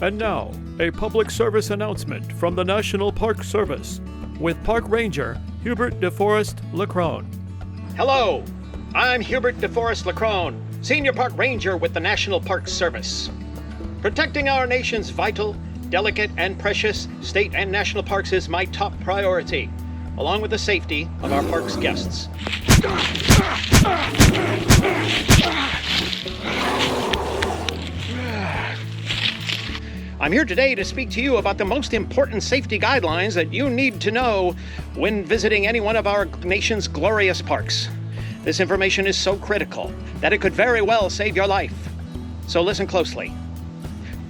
And now, a public service announcement from the National Park Service with Park Ranger Hubert DeForest LeCrone. Hello, I'm Hubert DeForest LeCrone, Senior Park Ranger with the National Park Service. Protecting our nation's vital, delicate, and precious state and national parks is my top priority, along with the safety of our park's guests. I'm here today to speak to you about the most important safety guidelines that you need to know when visiting any one of our nation's glorious parks. This information is so critical that it could very well save your life. So listen closely.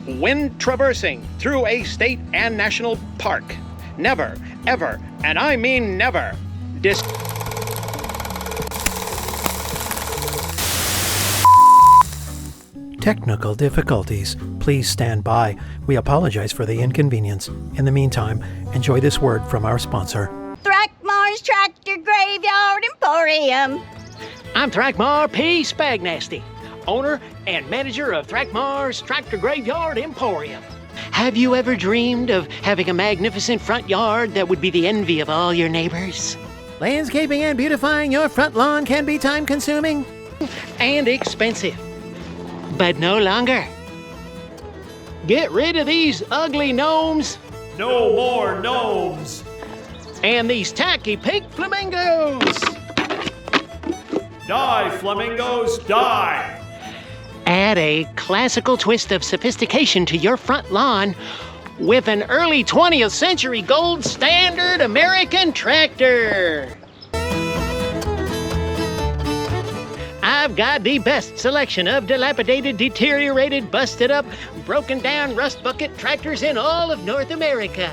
When traversing through a state and national park, never, ever, and I mean never, Technical difficulties. Please stand by. We apologize for the inconvenience. In the meantime, enjoy this word from our sponsor. Thrackmar's Tractor Graveyard Emporium. I'm Thrackmar P. Spagnasty, owner and manager of Thrackmar's Tractor Graveyard Emporium. Have you ever dreamed of having a magnificent front yard that would be the envy of all your neighbors? Landscaping and beautifying your front lawn can be time-consuming And expensive. But no longer. Get rid of these ugly gnomes No more gnomes! and these tacky pink flamingos. Die, flamingos, die! Add a classical twist of sophistication to your front lawn with an early 20th century gold standard American tractor. I've got the best selection of dilapidated, deteriorated, busted up, broken down rust bucket tractors in all of North America.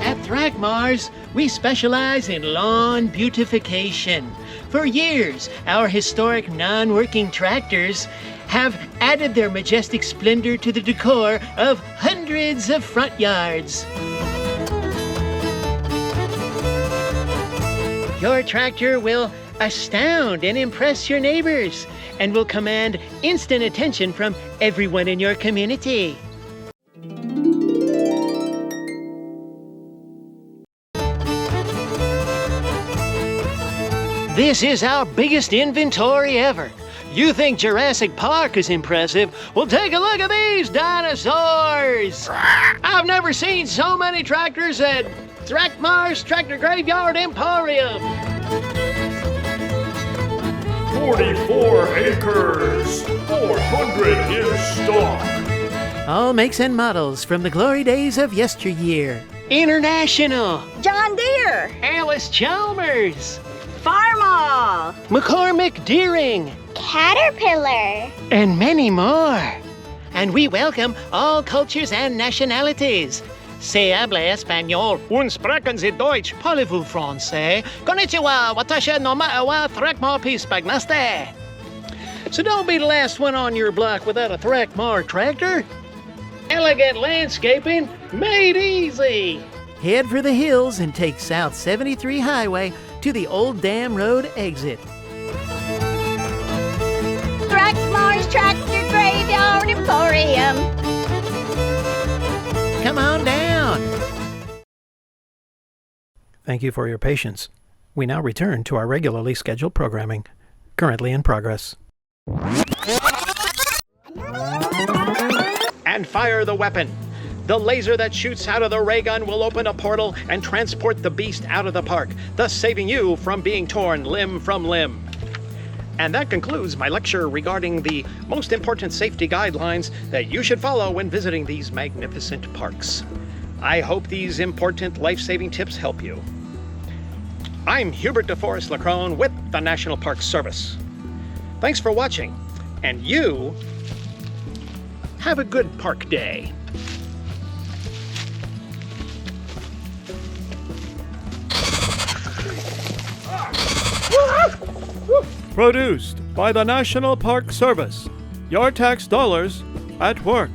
At Thrackmar's, we specialize in lawn beautification. For years, our historic non-working tractors have added their majestic splendor to the decor of hundreds of front yards. Your tractor will astound and impress your neighbors and will command instant attention from everyone in your community. This is our biggest inventory ever. You think Jurassic Park is impressive? Well, take a look at these dinosaurs! I've never seen so many tractors at Thrackmar's Tractor Graveyard Emporium. 44 acres! 400 in stock! all makes and models from the glory days of yesteryear. International, John Deere. Alice Chalmers, Farmall. McCormick Deering, Caterpillar. and many more. And we welcome all cultures and nationalities. Se habla español. Un sprechen Sie Deutsch. Parlez-vous français? Konnichiwa, watashi no ma'a wa Thrackmar P. Spagnaste. So don't be the last one on your block without a Thrackmar tractor. Elegant landscaping made easy. Head for the hills and take South 73 Highway to the Old Dam Road exit. Thrackmar's Tractor Graveyard Emporium. Come on down. Thank you for your patience. We now return to our regularly scheduled programming, currently in progress. And fire the weapon. The laser that shoots out of the ray gun will open a portal and transport the beast out of the park, thus saving you from being torn limb from limb. And that concludes my lecture regarding the most important safety guidelines that you should follow when visiting these magnificent parks. I hope these important life-saving tips help you. I'm Hubert DeForest LeCrone with the National Park Service. Thanks for watching, and you have a good park day. Produced by the National Park Service. Your tax dollars at work.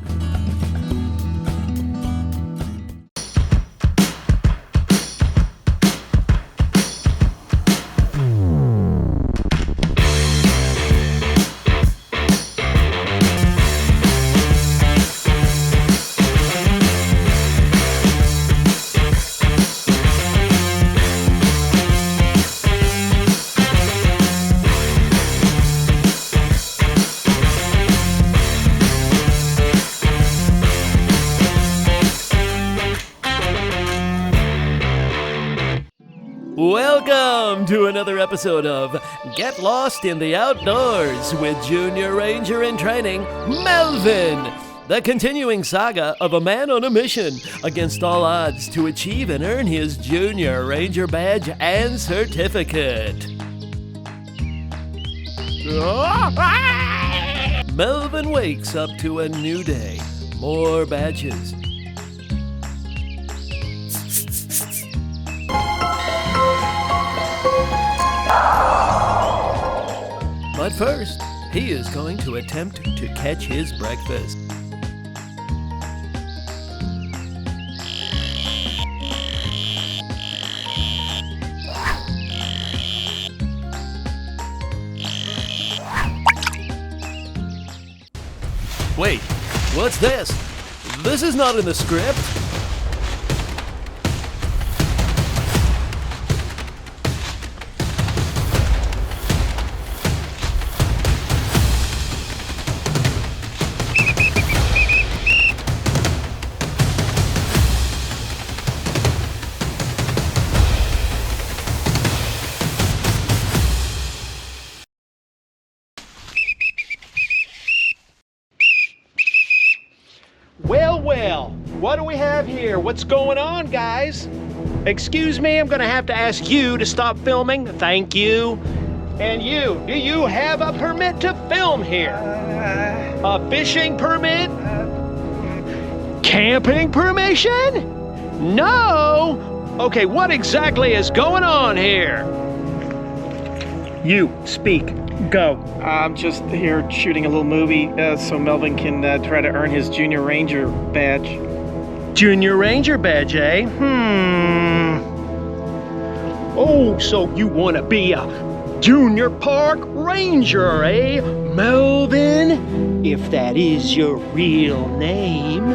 Welcome to another episode of Get Lost in the Outdoors with Junior Ranger in Training, Melvin. The continuing saga of a man on a mission against all odds to achieve and earn his Junior Ranger badge and certificate. Melvin wakes up to a new day. More badges. But first, he is going to attempt to catch his breakfast. Wait, what's this? This is not in the script. Well, what do we have here? What's going on, guys? Excuse me, I'm gonna have to ask you to stop filming. Thank you. And you, do you have a permit to film here? A fishing permit? Camping permission? No? Okay, what exactly is going on here? You, speak. Go. I'm just here shooting a little movie so Melvin can try to earn his Junior Ranger badge. Junior Ranger badge, eh? Oh, so you want to be a Junior Park Ranger, eh, Melvin? If that is your real name.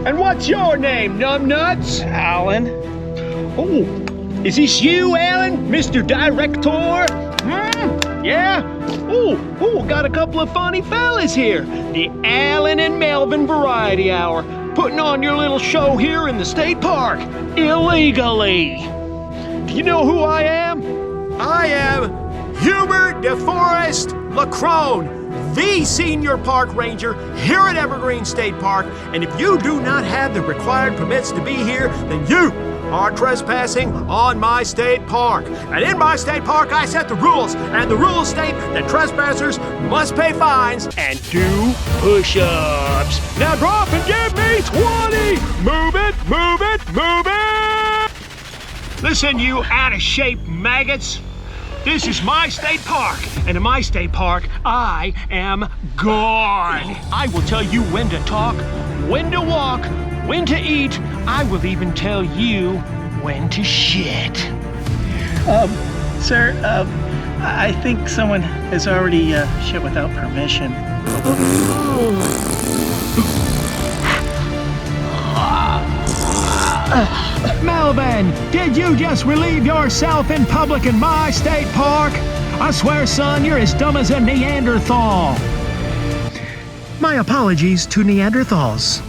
And what's your name, numbnuts? Alan? Oh, is this you, Alan, Mr. Director? Yeah? Oh, got a couple of funny fellas here. The Alan and Melvin Variety Hour, putting on your little show here in the state park, illegally. Do you know who I am? I am Hubert DeForest LeCrone, the Senior Park Ranger here at Evergreen State Park. And if you do not have the required permits to be here, then you are trespassing on my state park. And in my state park, I set the rules, and the rules state that trespassers must pay fines and do push-ups. Now drop and give me 20! Move it, move it, move it! Listen, you out-of-shape maggots. This is my state park, and in my state park, I am God. I will tell you when to talk, when to walk, when to eat. I will even tell you when to shit. Sir, I think someone has already shit without permission. Melvin, did you just relieve yourself in public in my state park? I swear, son, you're as dumb as a Neanderthal. My apologies to Neanderthals.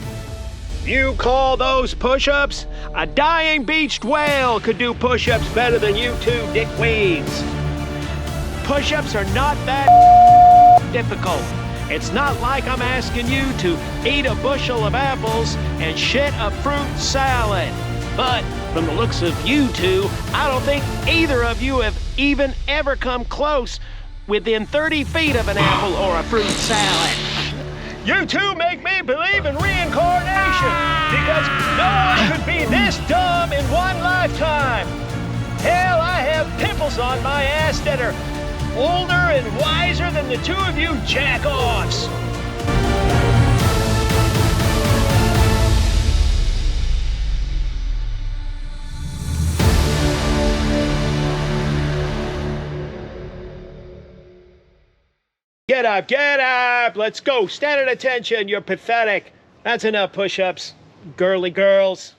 You call those push-ups? A dying beached whale could do push-ups better than you two dickweeds. Push-ups are not that difficult. It's not like I'm asking you to eat a bushel of apples and shit a fruit salad. But from the looks of you two, I don't think either of you have even ever come close within 30 feet of an apple or a fruit salad. You two make me believe in reincarnation, because no one could be this dumb in one lifetime. Hell, I have pimples on my ass that are older and wiser than the two of you jack-offs. Get up, get up! Let's go. Stand at attention. You're pathetic. That's enough push-ups, girly girls.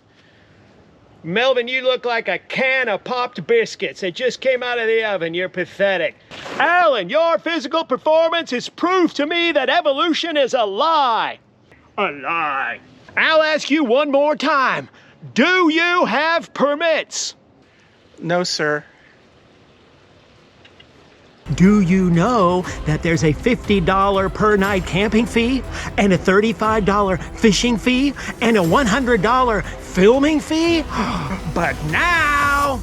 Melvin, you look like a can of popped biscuits that just came out of the oven. You're pathetic. Alan, your physical performance is proof to me that evolution is a lie. A lie. I'll ask you one more time. Do you have permits? No, sir. Do you know that there's a $50 per night camping fee and a $35 fishing fee and a $100 filming fee? But now,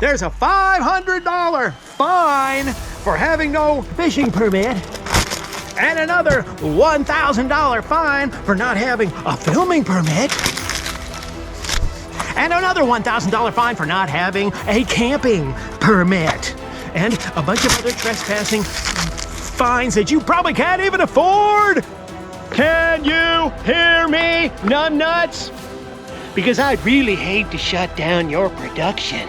there's a $500 fine for having no fishing permit and another $1,000 fine for not having a filming permit and another $1,000 fine for not having a camping permit. And a bunch of other trespassing fines that you probably can't even afford. Can you hear me, numbnuts? Because I'd really hate to shut down your production.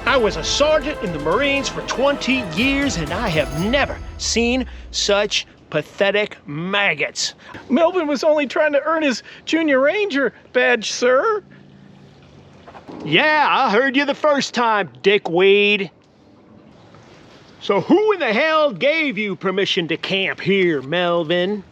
I was a sergeant in the Marines for 20 years, and I have never seen such pathetic maggots. Melvin was only trying to earn his Junior Ranger badge, sir. Yeah, I heard you the first time, dickweed. So who in the hell gave you permission to camp here, Melvin?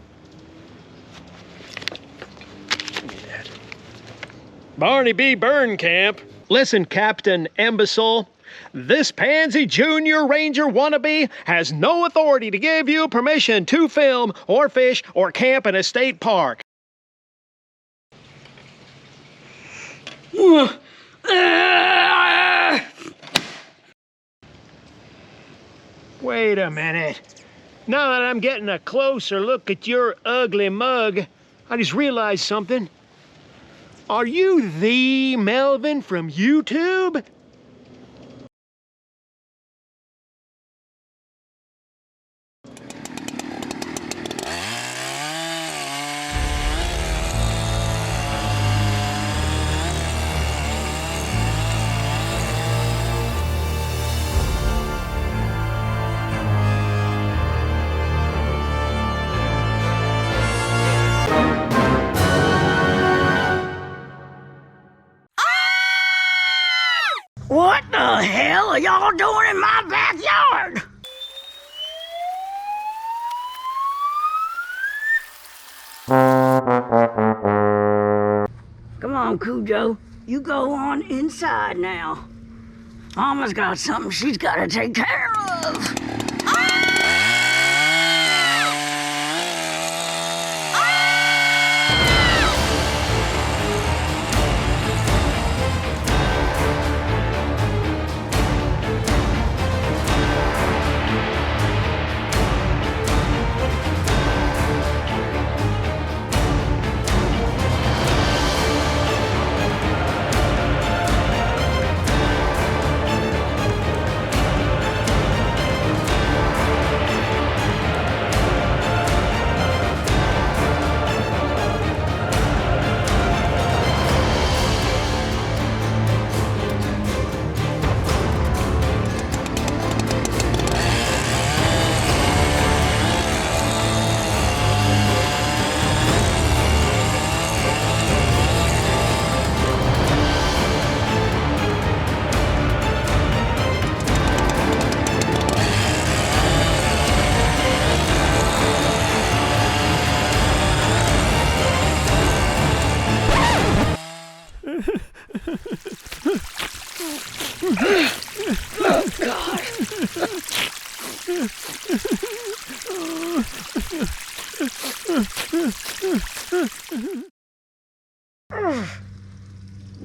Barney B. Burn Camp. Listen, Captain Imbecile, this pansy Junior Ranger wannabe has no authority to give you permission to film or fish or camp in a state park. Wait a minute. Now that I'm getting a closer look at your ugly mug, I just realized something. Are you the Melvin from YouTube? What the hell are y'all doing in my backyard? Come on, Cujo. You go on inside now. Mama's got something she's got to take care of.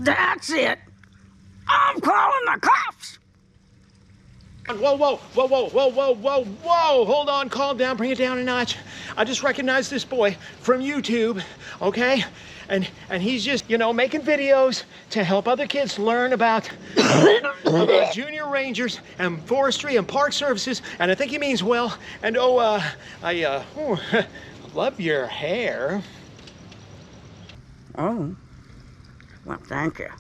That's it. I'm calling the cops. Whoa. Hold on, calm down, bring it down a notch. I just recognized this boy from YouTube, okay? And he's just, making videos to help other kids learn about junior rangers and forestry and park services. And I think he means well. And I love your hair. Oh. Well, thank you.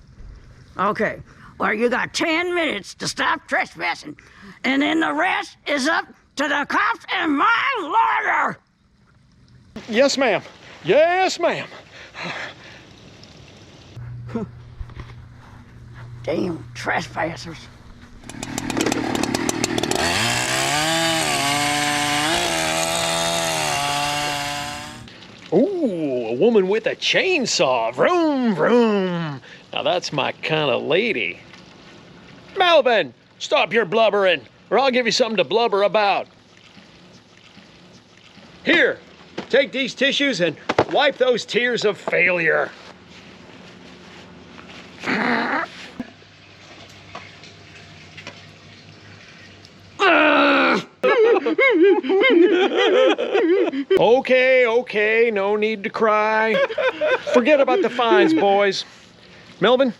Okay. Well, you got 10 minutes to stop trespassing. And then the rest is up to the cops and my lawyer. Yes, ma'am. Yes, ma'am. Damn trespassers. Ooh, a woman with a chainsaw. Vroom, vroom. Now that's my kind of lady. Melvin, stop your blubbering, or I'll give you something to blubber about. Here, take these tissues and wipe those tears of failure. Okay, no need to cry. Forget about the fines, boys. Melvin,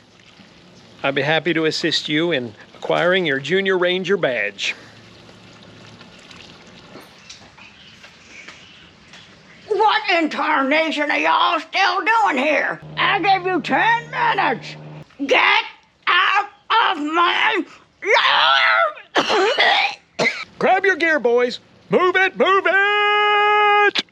I'd be happy to assist you in acquiring your Junior Ranger badge. What in tarnation are y'all still doing here? I gave you 10 minutes. Get out of my yard! Grab your gear, boys. Move it, move it!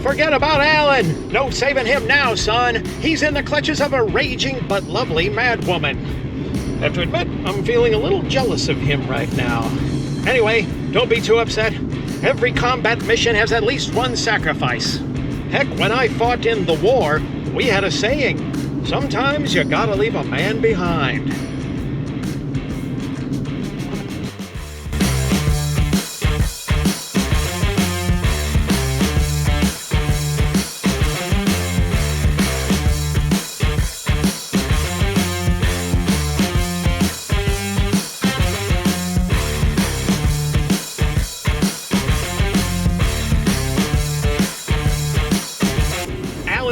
Forget about Alan! No saving him now, son. He's in the clutches of a raging but lovely madwoman. Have to admit, I'm feeling a little jealous of him right now. Anyway, don't be too upset. Every combat mission has at least one sacrifice. Heck, when I fought in the war, we had a saying. Sometimes you gotta leave a man behind.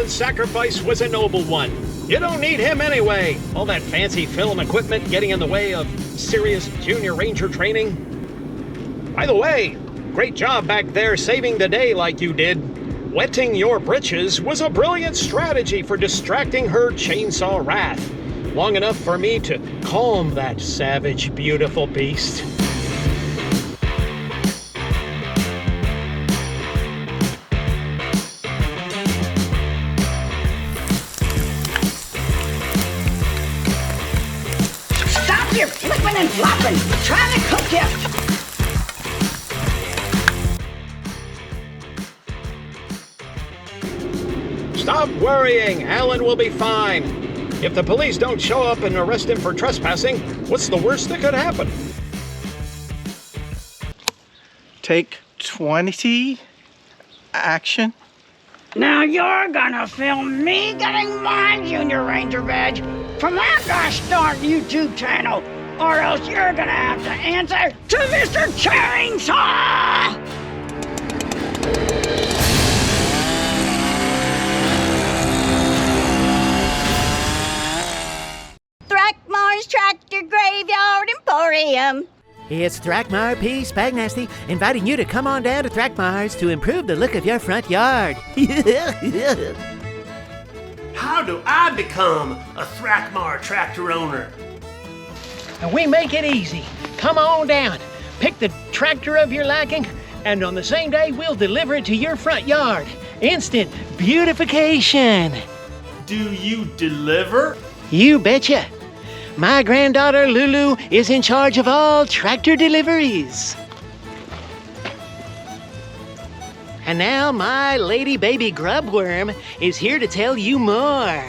Sacrifice was a noble one. You don't need him anyway. All that fancy film equipment getting in the way of serious Junior Ranger training. By the way, great job back there saving the day like you did. Wetting your britches was a brilliant strategy for distracting her chainsaw wrath. Long enough for me to calm that savage, beautiful beast. You're flipping and flopping, trying to cook you. Stop worrying. Alan will be fine. If the police don't show up and arrest him for trespassing, what's the worst that could happen? Take 20. Action. Now you're gonna film me getting my Junior Ranger badge from that gosh darn YouTube channel, or else you're gonna have to answer to Mr. Chainsaw! Thrackmar's Tractor Graveyard Emporium. It's Thrackmar P. Spagnasty inviting you to come on down to Thrackmar's to improve the look of your front yard. How do I become a Thrackmar tractor owner? And we make it easy. Come on down, pick the tractor of your liking, and on the same day we'll deliver it to your front yard. instant beautification. Do you deliver? You betcha. My granddaughter Lulu is in charge of all tractor deliveries. And now my lady baby grubworm is here to tell you more.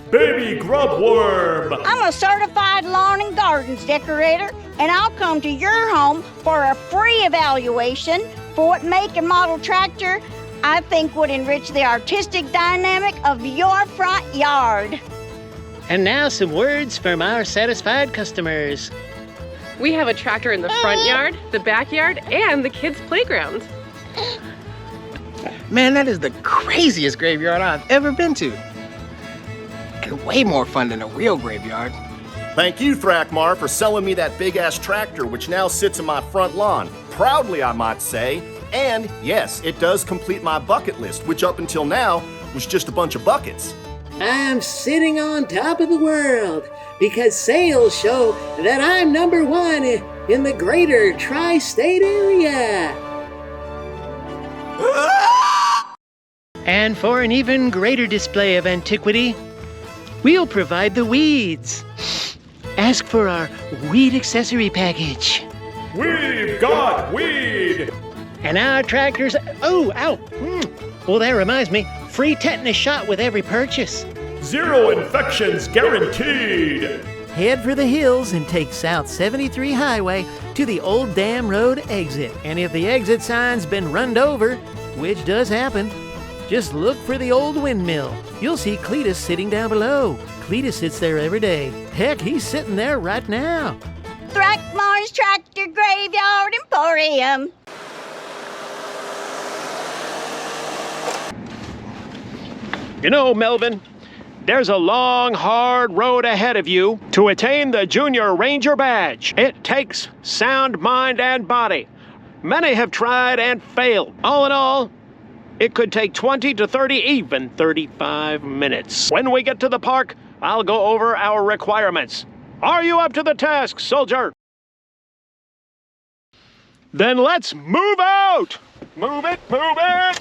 Baby grubworm! I'm a certified lawn and gardens decorator, and I'll come to your home for a free evaluation for what make and model tractor I think would enrich the artistic dynamic of your front yard. And now some words from our satisfied customers. We have a tractor in the front yard, the backyard, and the kids' playground. Man, that is the craziest graveyard I've ever been to. And way more fun than a real graveyard. Thank you, Thrackmar, for selling me that big-ass tractor, which now sits in my front lawn. Proudly, I might say. And, yes, it does complete my bucket list, which up until now was just a bunch of buckets. I'm sitting on top of the world because sales show that I'm #1 in the greater tri-state area. And for an even greater display of antiquity, we'll provide the weeds. Ask for our weed accessory package. We've got weed! And our tractors... Oh, ow! Well, that reminds me, free tetanus shot with every purchase. 0 infections guaranteed! Head for the hills and take South 73 Highway to the Old Dam Road exit. And if the exit sign's been runned over, which does happen, just look for the old windmill. You'll see Cletus sitting down below. Cletus sits there every day. Heck, he's sitting there right now. Thrackmar's Tractor Graveyard Emporium. You know, Melvin, there's a long, hard road ahead of you to attain the Junior Ranger badge. It takes sound mind and body. Many have tried and failed. All in all, it could take 20 to 30, even 35 minutes. When we get to the park, I'll go over our requirements. Are you up to the task, soldier? Then let's move out! Move it, move it!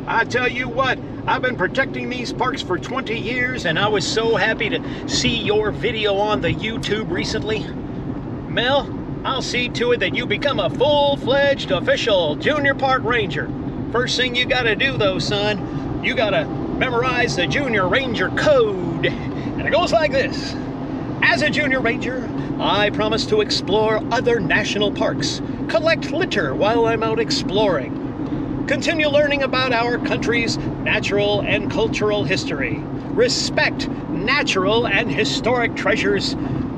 I tell you what, I've been protecting these parks for 20 years, and I was so happy to see your video on the YouTube recently. Mel, I'll see to it that you become a full-fledged official Junior Park Ranger. First thing you gotta do though, son, you gotta memorize the Junior Ranger Code. And it goes like this. As a Junior Ranger, I promise to explore other national parks, collect litter while I'm out exploring, continue learning about our country's natural and cultural history, respect natural and historic treasures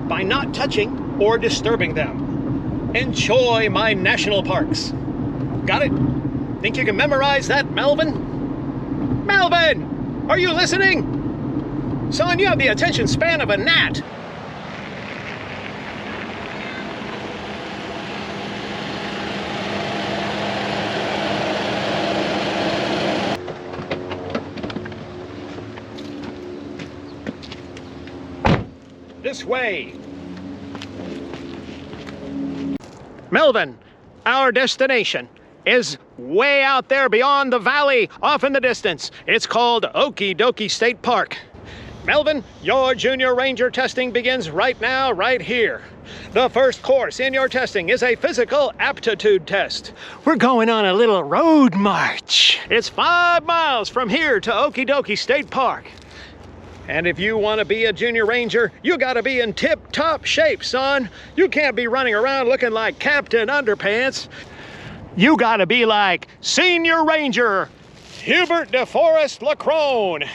by not touching or disturbing them, enjoy my national parks. Got it? Think you can memorize that, Melvin? Melvin! Are you listening? Son, you have the attention span of a gnat. This way. Melvin, our destination is way out there beyond the valley, off in the distance. It's called Okie Dokie State Park. Melvin, your Junior Ranger testing begins right now, right here. The first course in your testing is a physical aptitude test. We're going on a little road march. It's 5 miles from here to Okie Dokie State Park. And if you want to be a Junior Ranger, you gotta be in tip-top shape, son. You can't be running around looking like Captain Underpants. You gotta be like Senior Ranger Hubert DeForest LeCrone,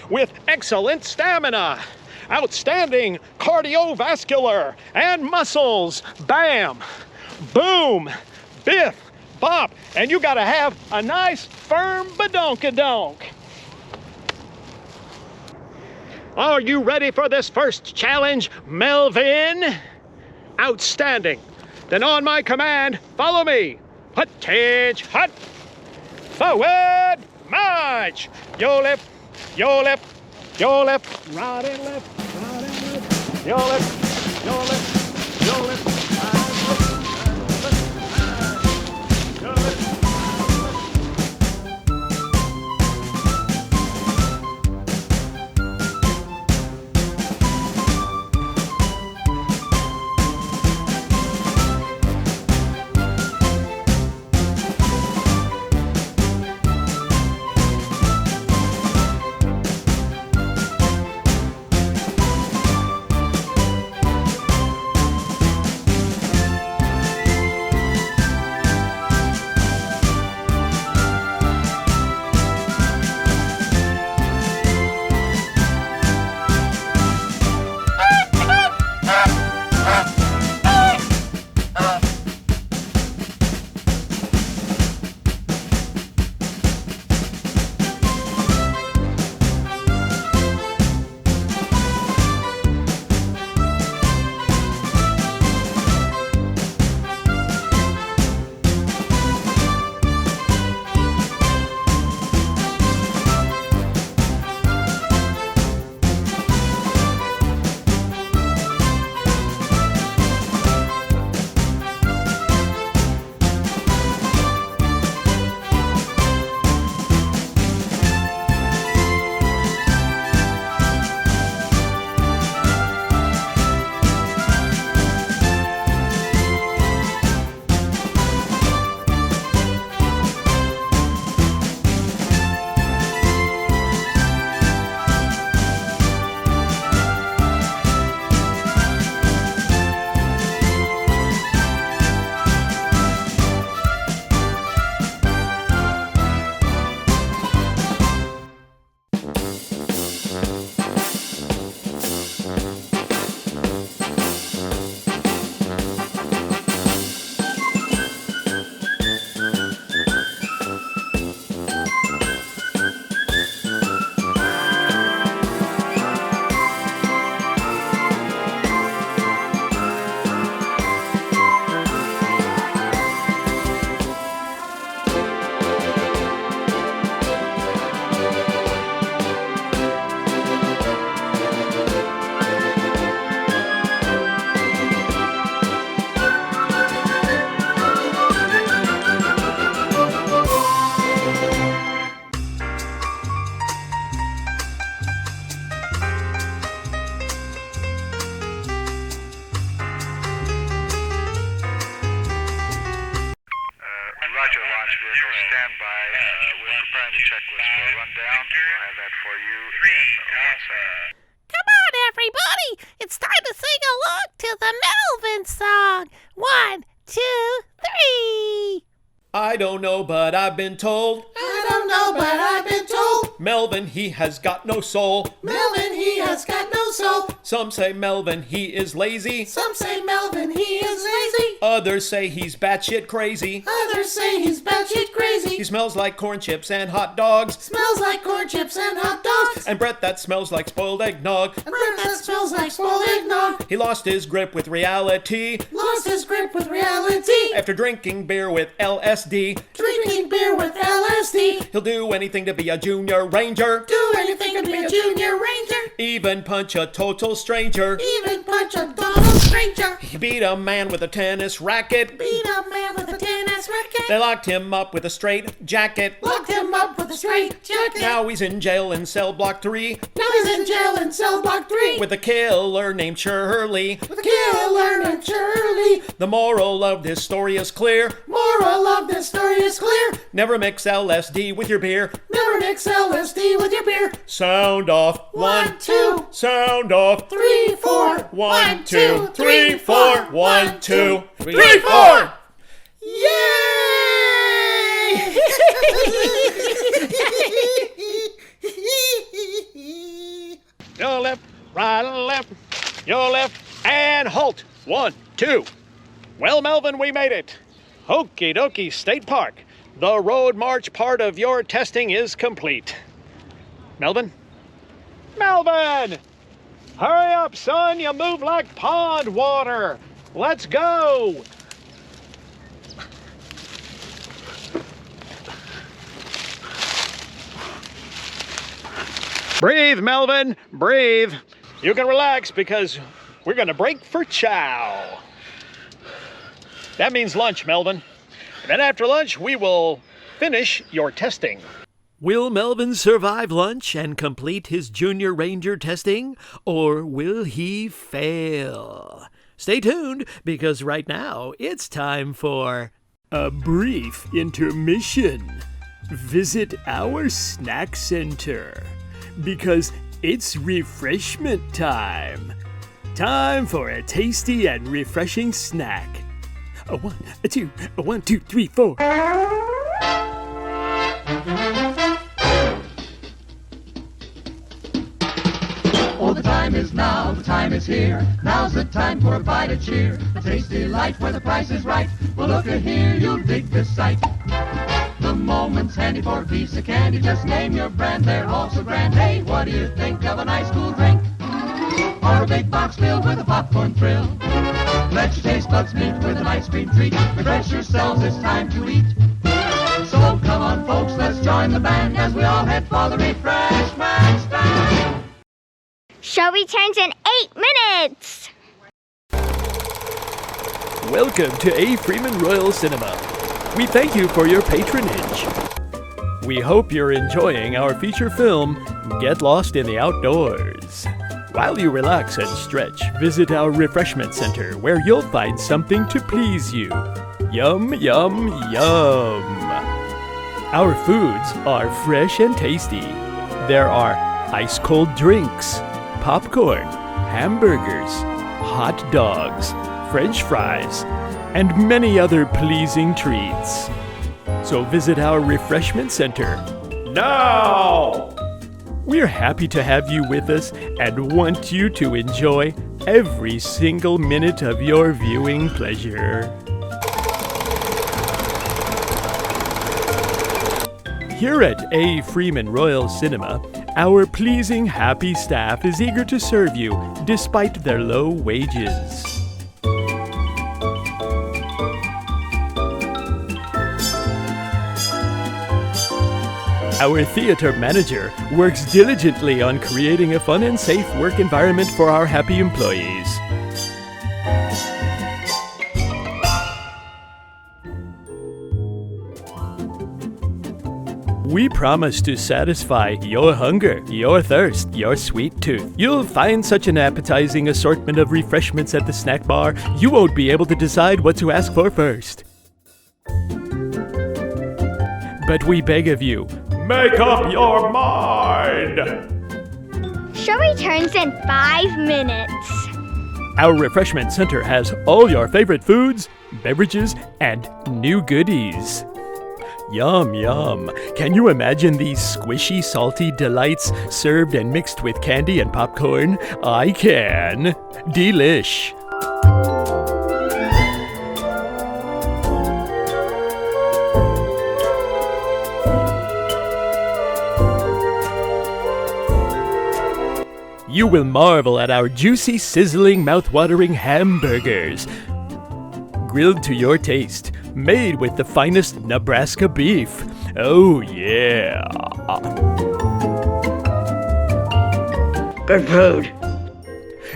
with excellent stamina, outstanding cardiovascular, and muscles. Bam! Boom! Biff! Bop! And you gotta have a nice firm badonkadonk. Are you ready for this first challenge, Melvin? Outstanding. Then on my command, follow me. Attention, hut. Forward, march. Your left, your left, your left. Right and left, right and left. Your left, your left. Come on, everybody! It's time to sing along to the Melvin song. 1, 2, 3. I don't know, but I've been told. I don't know, but I've been told. Melvin, he has got no soul. Melvin, he has got no soul. Some say Melvin, he is lazy. Some say Melvin, he is lazy. Others say he's batshit crazy. Others say he's batshit crazy. He smells like corn chips and hot dogs. Smells like corn chips and hot dogs. And breath that smells like spoiled eggnog. And breath that smells like spoiled eggnog. He lost his grip with reality. Lost his grip with reality. After drinking beer with LSD. Drinking beer with LSD. He'll do anything to be a junior ranger. Do anything to be a junior ranger. Even punch a total stranger. Even punch a total stranger. He beat a man with a tennis racket. Beat a man with a tennis racket. They locked him up with a straight jacket. Locked him up with a straight jacket. Now he's in jail in cell block 3. Now he's in jail in cell block 3. With a killer named Shirley. With a killer named Shirley. The moral of this story is clear. Moral of this story is clear. Never mix LSD with your beer. Never mix LSD with your beer. Sound off. 1, 2. Sound off. 3, 4. 1, 2, 3, 4. 1, 2, 3, 4. Yay! Your left, right, left, your left, and halt. 1, 2. Well, Melvin, we made it. Okie dokie State Park. The road march part of your testing is complete. Melvin? Melvin! Hurry up, son. You move like pond water. Let's go. Breathe, Melvin. Breathe. You can relax because we're going to break for chow. That means lunch, Melvin. Then after lunch, we will finish your testing. Will Melvin survive lunch and complete his Junior Ranger testing, or will he fail? Stay tuned, because right now it's time for a brief intermission. Visit our snack center, because it's refreshment time. Time for a tasty and refreshing snack. A one, a two, a 1, 2, 3, 4. Oh, the time is now, the time is here. Now's the time for a bite of cheer. A tasty light where the price is right. Well, look at here, you'll dig this sight. The moment's handy for a piece of candy. Just name your brand, they're all so grand. Hey, what do you think of a nice cool drink? Or a big box filled with a popcorn thrill? Let your taste buds meet with an ice cream treat. Refresh yourselves, it's time to eat. So come on, folks, let's join the band as we all head for the refreshment stand. Show returns in 8 minutes! Welcome to A. Freeman Royal Cinema. We thank you for your patronage. We hope you're enjoying our feature film, Get Lost in the Outdoors. While you relax and stretch, visit our refreshment center where you'll find something to please you. Yum, yum, yum. Our foods are fresh and tasty. There are ice-cold drinks, popcorn, hamburgers, hot dogs, French fries, and many other pleasing treats. So visit our refreshment center now! We're happy to have you with us and want you to enjoy every single minute of your viewing pleasure. Here at A. Freeman Royal Cinema, our pleasing, happy staff is eager to serve you despite their low wages. Our theater manager works diligently on creating a fun and safe work environment for our happy employees. We promise to satisfy your hunger, your thirst, your sweet tooth. You'll find such an appetizing assortment of refreshments at the snack bar, you won't be able to decide what to ask for first. But we beg of you, make up your mind! Show returns in 5 minutes. Our refreshment center has all your favorite foods, beverages, and new goodies. Yum, yum. Can you imagine these squishy, salty delights served and mixed with candy and popcorn? I can. Delish. You will marvel at our juicy, sizzling, mouth-watering hamburgers. Grilled to your taste, made with the finest Nebraska beef. Oh yeah. Good food.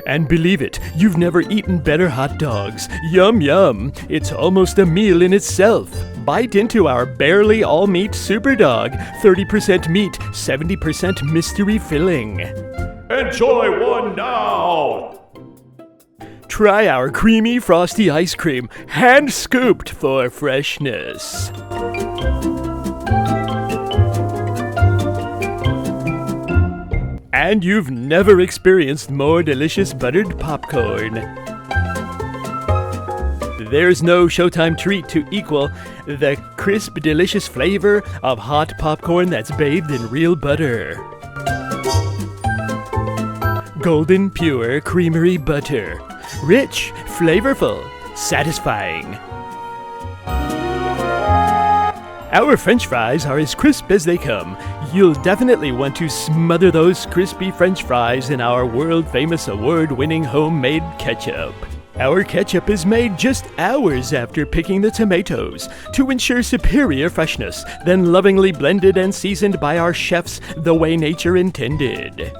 And believe it, you've never eaten better hot dogs. Yum yum, it's almost a meal in itself. Bite into our barely all-meat super dog, 30% meat, 70% mystery filling. Enjoy one now! Try our creamy, frosty ice cream, hand-scooped for freshness. And you've never experienced more delicious buttered popcorn. There's no Showtime treat to equal the crisp, delicious flavor of hot popcorn that's bathed in real butter. Golden, pure, creamery butter. Rich, flavorful, satisfying. Our French fries are as crisp as they come. You'll definitely want to smother those crispy French fries in our world-famous award-winning homemade ketchup. Our ketchup is made just hours after picking the tomatoes to ensure superior freshness, then lovingly blended and seasoned by our chefs the way nature intended.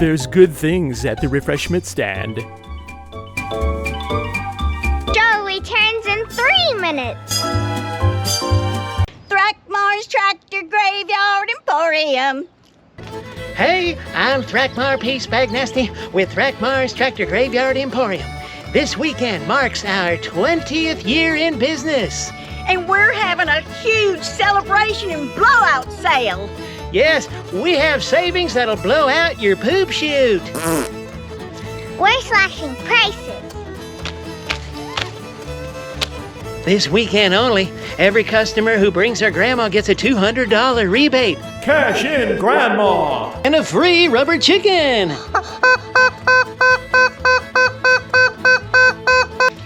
There's good things at the refreshment stand. Show returns in 3 minutes. Thrackmar's Tractor Graveyard Emporium. Hey, I'm Thrackmar P. Spagnasty with Thrackmar's Tractor Graveyard Emporium. This weekend marks our 20th year in business. And we're having a huge celebration and blowout sale. Yes, we have savings that'll blow out your poop chute. We're slashing prices. This weekend only, every customer who brings their grandma gets a $200 rebate. Cash in, Grandma! And a free rubber chicken.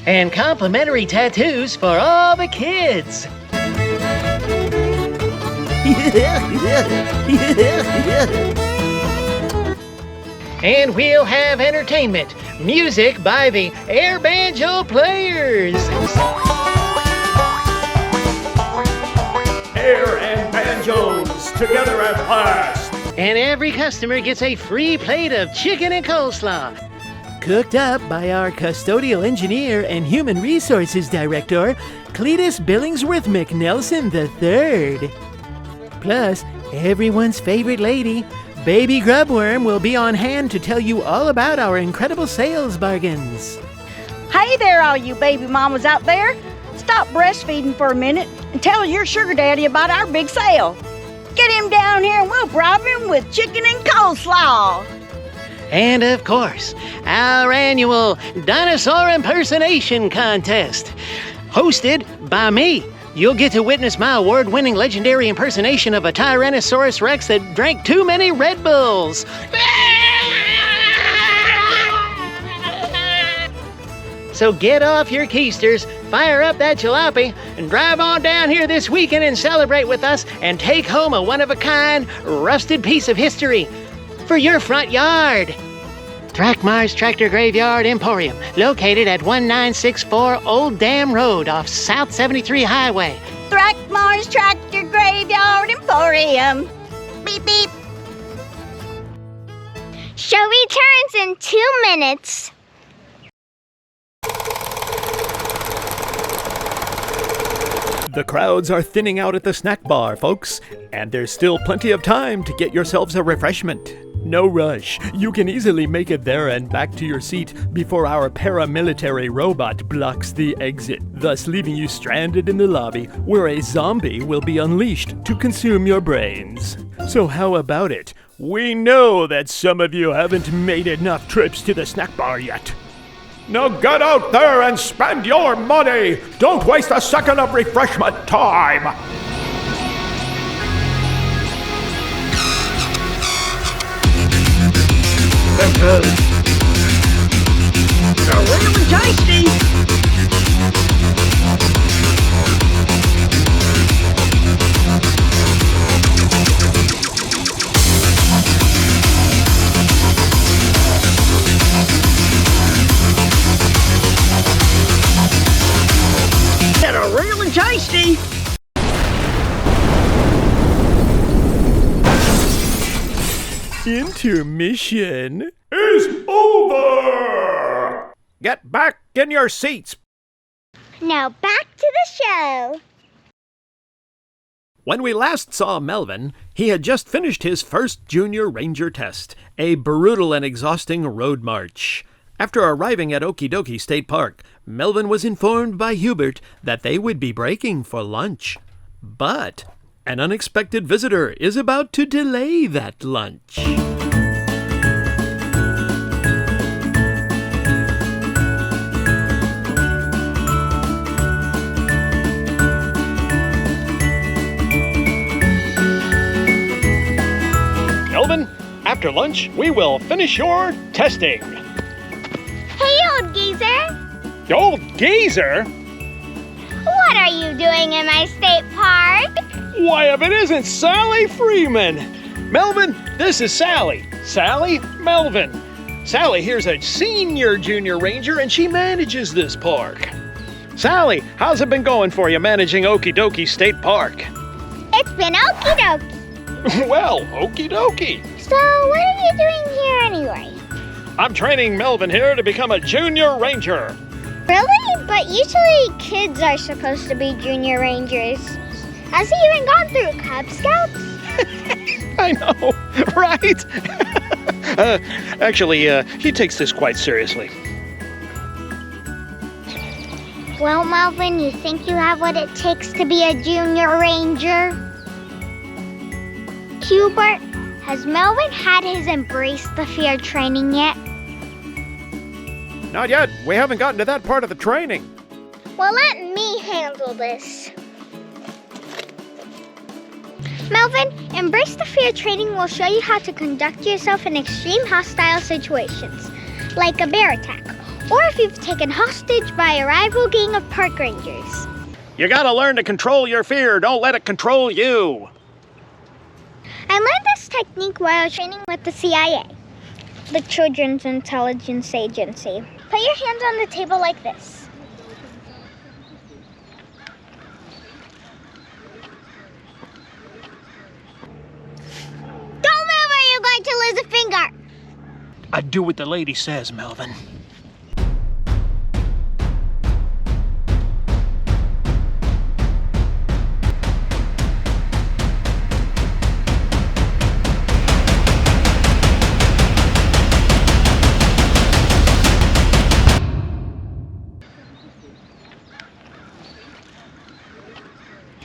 And complimentary tattoos for all the kids. And we'll have entertainment. Music by the air banjo players. Air and banjos together at last. And every customer gets a free plate of chicken and coleslaw. Cooked up by our custodial engineer and human resources director, Cletus Billingsworth McNelson III. Plus, everyone's favorite lady, Baby Grubworm, will be on hand to tell you all about our incredible sales bargains. Hey there, all you baby mamas out there. Stop breastfeeding for a minute and tell your sugar daddy about our big sale. Get him down here and we'll bribe him with chicken and coleslaw. And of course, our annual dinosaur impersonation contest, hosted by me. You'll get to witness my award-winning legendary impersonation of a Tyrannosaurus Rex that drank too many Red Bulls. So get off your keisters, fire up that jalopy, and drive on down here this weekend and celebrate with us and take home a one-of-a-kind, rusted piece of history for your front yard. Thrackmar's Tractor Graveyard Emporium, located at 1964 Old Dam Road off South 73 Highway. Thrackmar's Tractor Graveyard Emporium. Beep, beep. Show returns in 2 minutes. The crowds are thinning out at the snack bar, folks, and there's still plenty of time to get yourselves a refreshment. No rush. You can easily make it there and back to your seat before our paramilitary robot blocks the exit, thus leaving you stranded in the lobby where a zombie will be unleashed to consume your brains. So how about it? We know that some of you haven't made enough trips to the snack bar yet. Now get out there and spend your money! Don't waste a second of refreshment time! They're really tasty! They're really tasty! Intermission is over! Get back in your seats! Now back to the show. When we last saw Melvin, he had just finished his first Junior Ranger test, a brutal and exhausting road march. After arriving at Okie Dokie State Park, Melvin was informed by Hubert that they would be breaking for lunch. But an unexpected visitor is about to delay that lunch. Melvin, after lunch, we will finish your testing. Hey, old geezer. Old geezer? What are you doing in my state park? Why, if it isn't Sally Freeman! Melvin, this is Sally. Sally, Melvin. Sally here's a senior Junior Ranger, and she manages this park. Sally, how's it been going for you managing Okie Dokie State Park? It's been okie dokie. Well, okie dokie. So, what are you doing here anyway? I'm training Melvin here to become a junior ranger. Really? But usually kids are supposed to be junior rangers. Has he even gone through Cub Scouts? I know, right? Actually, he takes this quite seriously. Well, Melvin, you think you have what it takes to be a junior ranger? Hubert, has Melvin had his Embrace the Fear training yet? Not yet. We haven't gotten to that part of the training. Well, let me handle this. Melvin, Embrace the Fear training will show you how to conduct yourself in extreme hostile situations, like a bear attack, or if you've taken hostage by a rival gang of park rangers. You gotta learn to control your fear. Don't let it control you. I learned this technique while training with the CIA, the Children's Intelligence Agency. Put your hands on the table like this. Don't move or you're going to lose a finger. I do what the lady says, Melvin.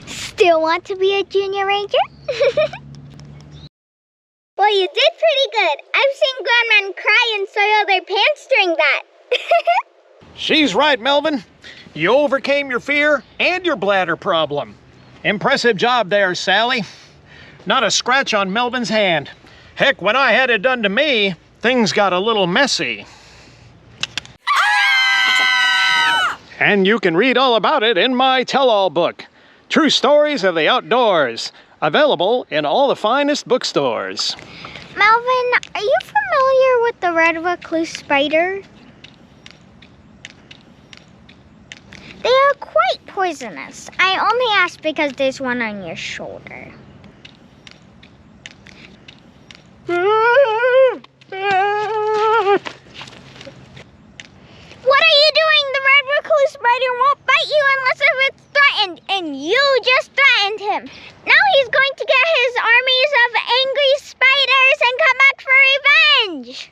Still want to be a junior ranger? Well, you did pretty good. I've seen grown men cry and soil their pants during that. She's right, Melvin. You overcame your fear and your bladder problem. Impressive job there, Sally. Not a scratch on Melvin's hand. Heck, when I had it done to me, things got a little messy. And you can read all about it in my tell-all book, True Stories of the Outdoors, available in all the finest bookstores. Melvin, are you familiar with the red recluse spider? They are quite poisonous. I only ask because there's one on your shoulder. What are you doing? The red recluse spider won't bite you unless if it's threatened, and you just threatened him. Now he's going to get his armies of angry spiders and come back for revenge.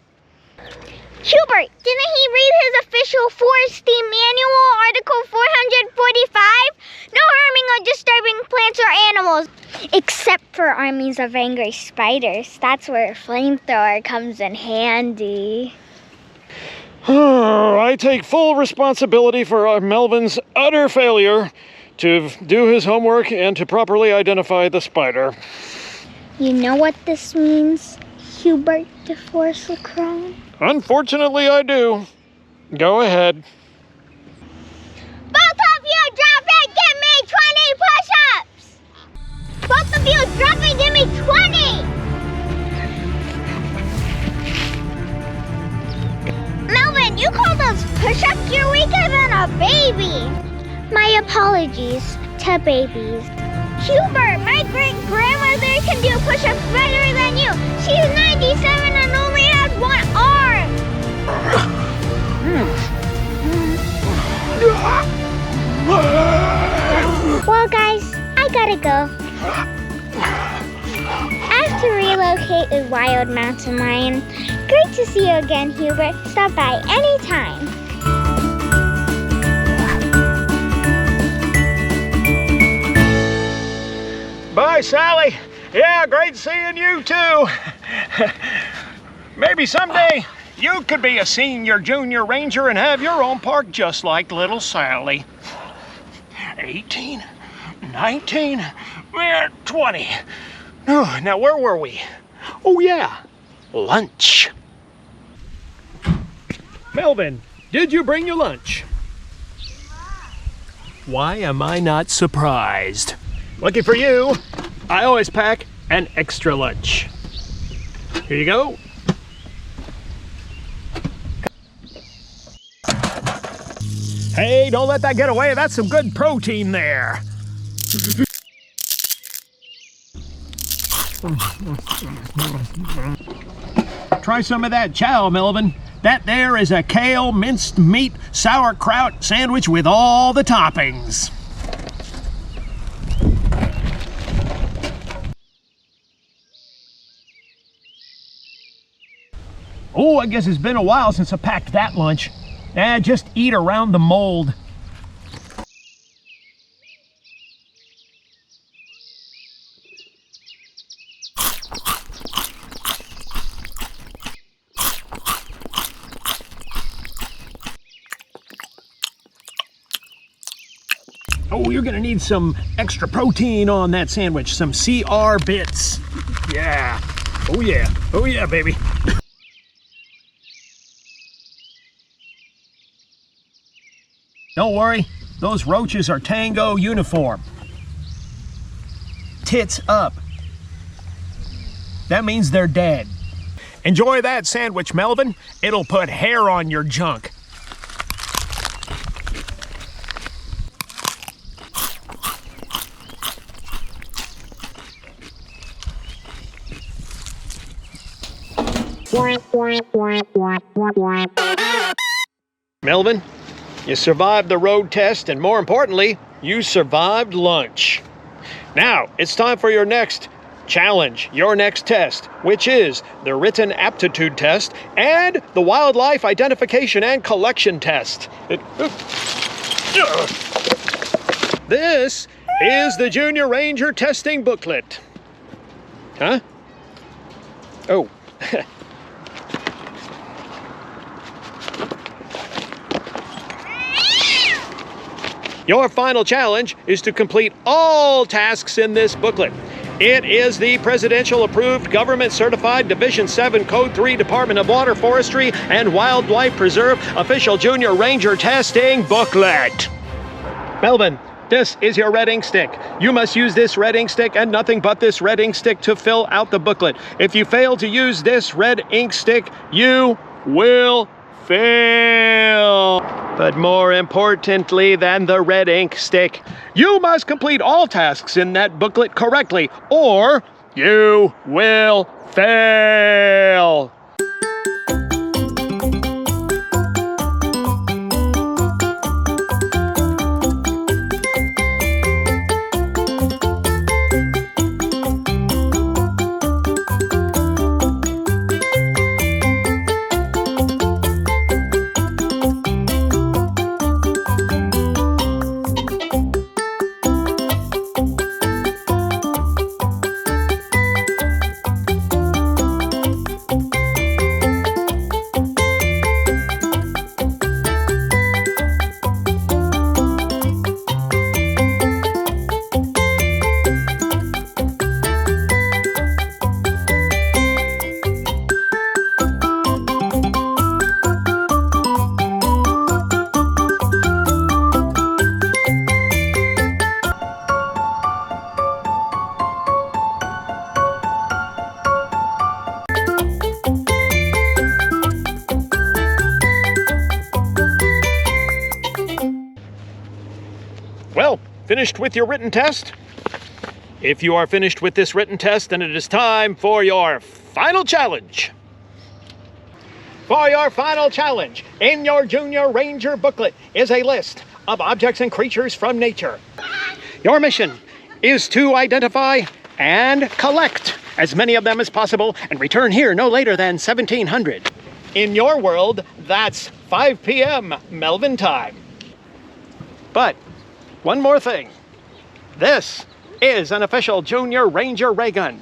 Hubert, didn't he read his official forestry manual, Article 445? No harming or disturbing plants or animals. Except for armies of angry spiders. That's where a flamethrower comes in handy. I take full responsibility for Melvin's utter failure to do his homework and to properly identify the spider. You know what this means, Hubert DeForest LeCrone? Unfortunately, I do. Go ahead. Both of you drop and give me 20 push-ups! Both of you drop and give me 20! Melvin, you call those push-ups? You're weaker than a baby! My apologies to babies. Hubert, my great-grandmother can do push-ups better than you. She's 97 and only has one arm. Well, guys, I gotta go. I have to relocate a wild mountain lion. Great to see you again, Hubert. Stop by anytime. Bye, Sally. Yeah, great seeing you too. Maybe someday you could be a senior junior ranger and have your own park just like little Sally. 18, 19, 20. Now where were we? Oh yeah, lunch. Melvin, did you bring your lunch? Why am I not surprised? Lucky for you, I always pack an extra lunch. Here you go. Hey, don't let that get away. That's some good protein there. Try some of that chow, Melvin. That there is a kale minced meat sauerkraut sandwich with all the toppings. Oh, I guess it's been a while since I packed that lunch. Just eat around the mold. Oh, you're gonna need some extra protein on that sandwich. Some CR bits. Yeah. Oh yeah. Oh yeah, baby. Don't worry, those roaches are Tango uniform. Tits up. That means they're dead. Enjoy that sandwich, Melvin. It'll put hair on your junk. Melvin, you survived the road test, and more importantly, you survived lunch. Now, it's time for your next challenge, your next test, which is the written aptitude test and the wildlife identification and collection test. This is the Junior Ranger testing booklet. Huh? Oh. Your final challenge is to complete all tasks in this booklet. It is the presidential-approved, government-certified Division 7 Code 3 Department of Water, Forestry, and Wildlife Preserve official Junior Ranger testing booklet. Melvin, this is your red ink stick. You must use this red ink stick and nothing but this red ink stick to fill out the booklet. If you fail to use this red ink stick, you will fail. But more importantly than the red ink stick, you must complete all tasks in that booklet correctly, or you will fail. Well, finished with your written test? If you are finished with this written test, then it is time for your final challenge. For your final challenge, in your Junior Ranger booklet is a list of objects and creatures from nature. Your mission is to identify and collect as many of them as possible and return here no later than 1700. In your world, that's 5 p.m. Melvin time. But one more thing. This is an official Junior Ranger ray gun.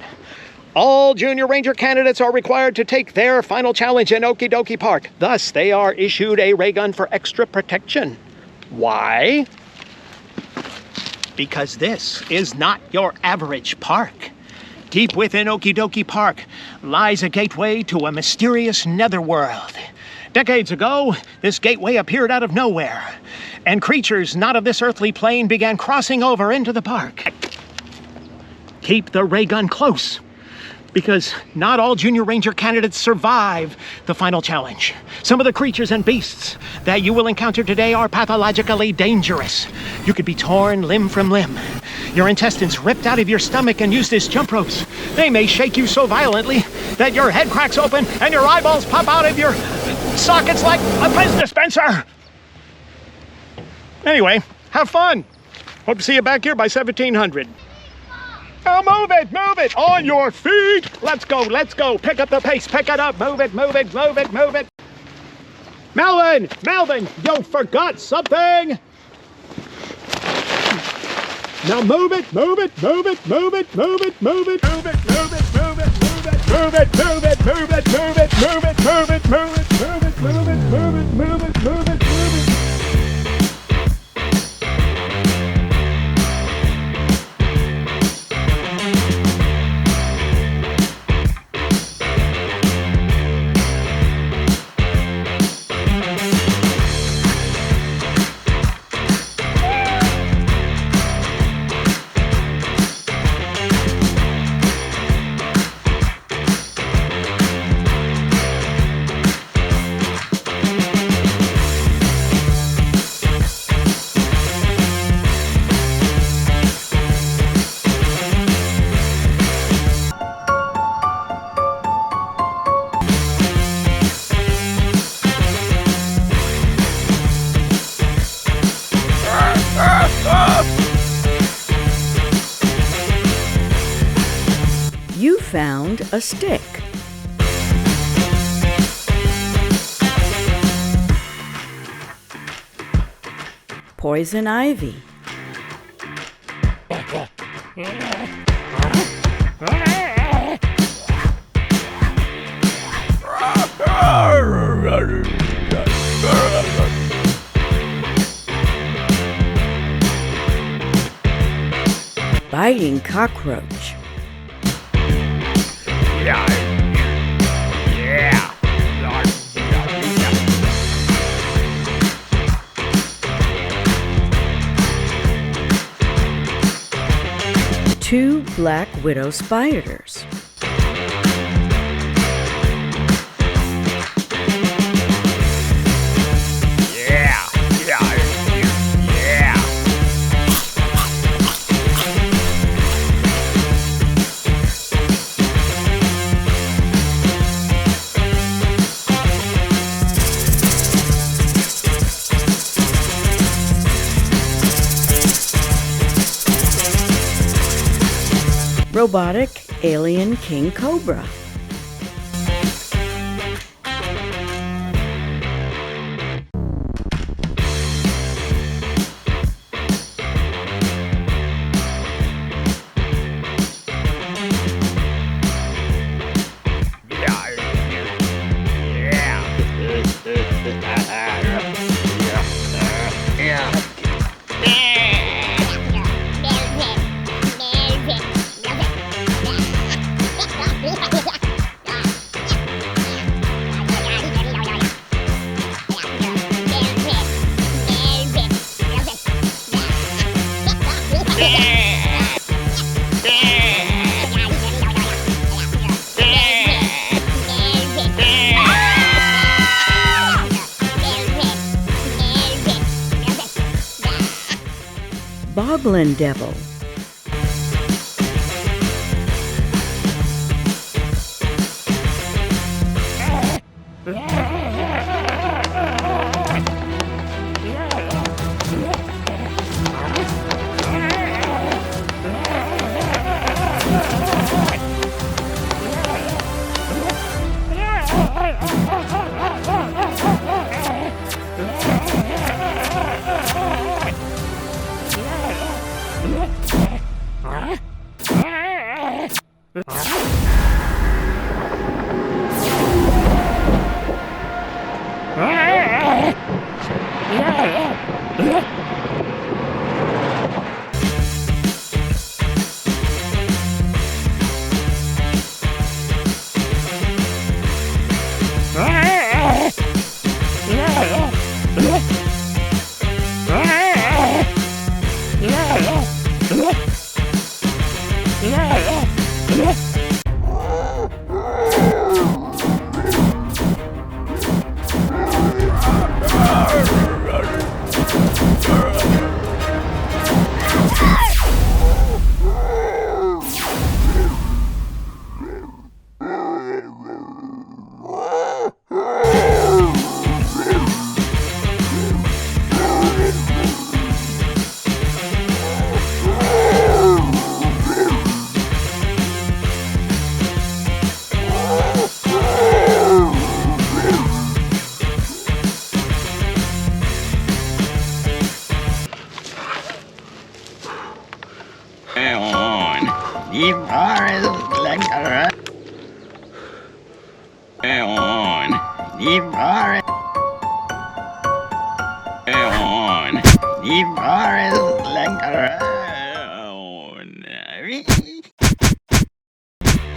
All Junior Ranger candidates are required to take their final challenge in Okie Dokie Park. Thus, they are issued a ray gun for extra protection. Why? Because this is not your average park. Deep within Okie Dokie Park lies a gateway to a mysterious netherworld. Decades ago, this gateway appeared out of nowhere, and creatures not of this earthly plane began crossing over into the park. Keep the ray gun close, because not all Junior Ranger candidates survive the final challenge. Some of the creatures and beasts that you will encounter today are pathologically dangerous. You could be torn limb from limb. your intestines ripped out of your stomach and used as jump ropes. They may shake you so violently that your head cracks open and your eyeballs pop out of your sockets like a fizz dispenser. Anyway, have fun. Hope to see you back here by 1700. Oh, move it, on your feet. Let's go. Pick up the pace, pick it up, move it. Melvin, you forgot something. Now move it. You found a stick. Poison ivy. Biting cockroach. Two black widow spiders. Robotic alien king cobra. Boglin devil.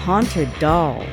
Haunted doll.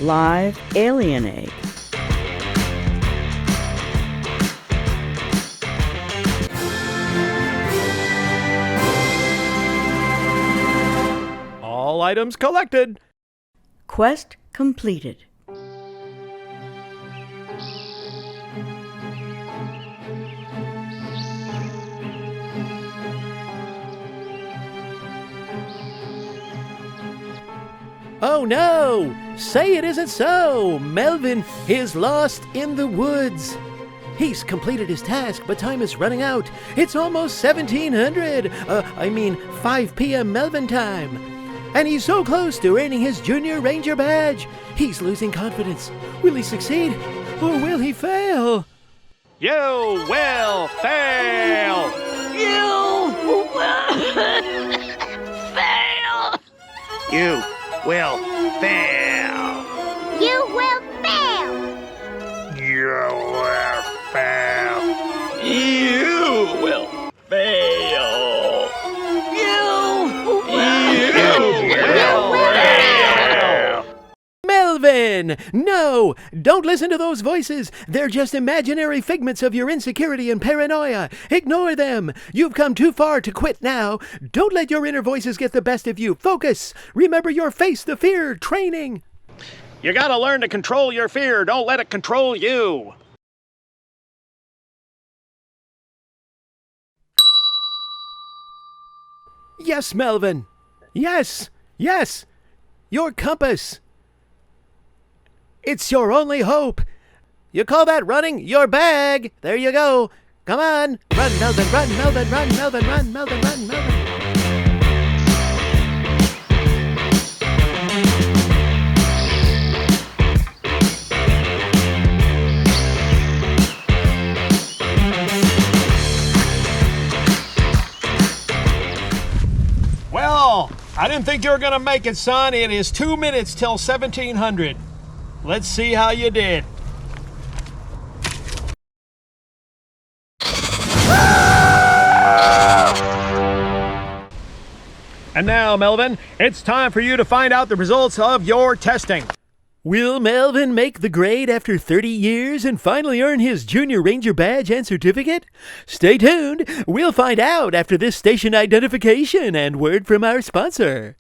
Live alien egg. All items collected. Quest completed. Oh no! Say it isn't so! Melvin is lost in the woods. He's completed his task, but time is running out. It's almost 1700. 5 p.m. Melvin time. And he's so close to earning his Junior Ranger badge. He's losing confidence. Will he succeed or will he fail? You will fail! You will fail! You will fail! You will fail! You will fail! You will fail! Melvin! No! Don't listen to those voices! They're just imaginary figments of your insecurity and paranoia. Ignore them! You've come too far to quit now. Don't let your inner voices get the best of you. Focus! Remember your face the fear training. You gotta learn to control your fear. Don't let it control you. Yes, Melvin. Yes. Yes. Your compass. It's your only hope. You call that running? Your bag. There you go. Come on. Run, Melvin, run, Melvin, run, Melvin, run, Melvin, run, Melvin. Well, I didn't think you were gonna make it, son. It is 2 minutes till 1700. Let's see how you did. And now, Melvin, it's time for you to find out the results of your testing. Will Melvin make the grade after 30 years and finally earn his Junior Ranger badge and certificate? Stay tuned. We'll find out after this station identification and word from our sponsor.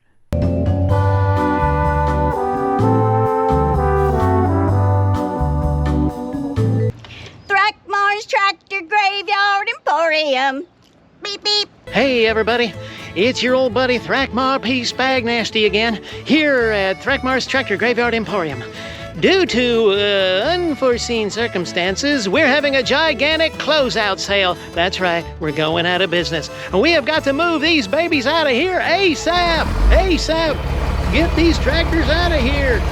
Thrackmar's Tractor Graveyard Emporium. Beep, beep. Hey, everybody. It's your old buddy Thrackmar P. Spagnasty again, here at Thrackmar's Tractor Graveyard Emporium. Due to unforeseen circumstances, we're having a gigantic closeout sale. That's right, we're going out of business. And we have got to move these babies out of here ASAP! ASAP! Get these tractors out of here!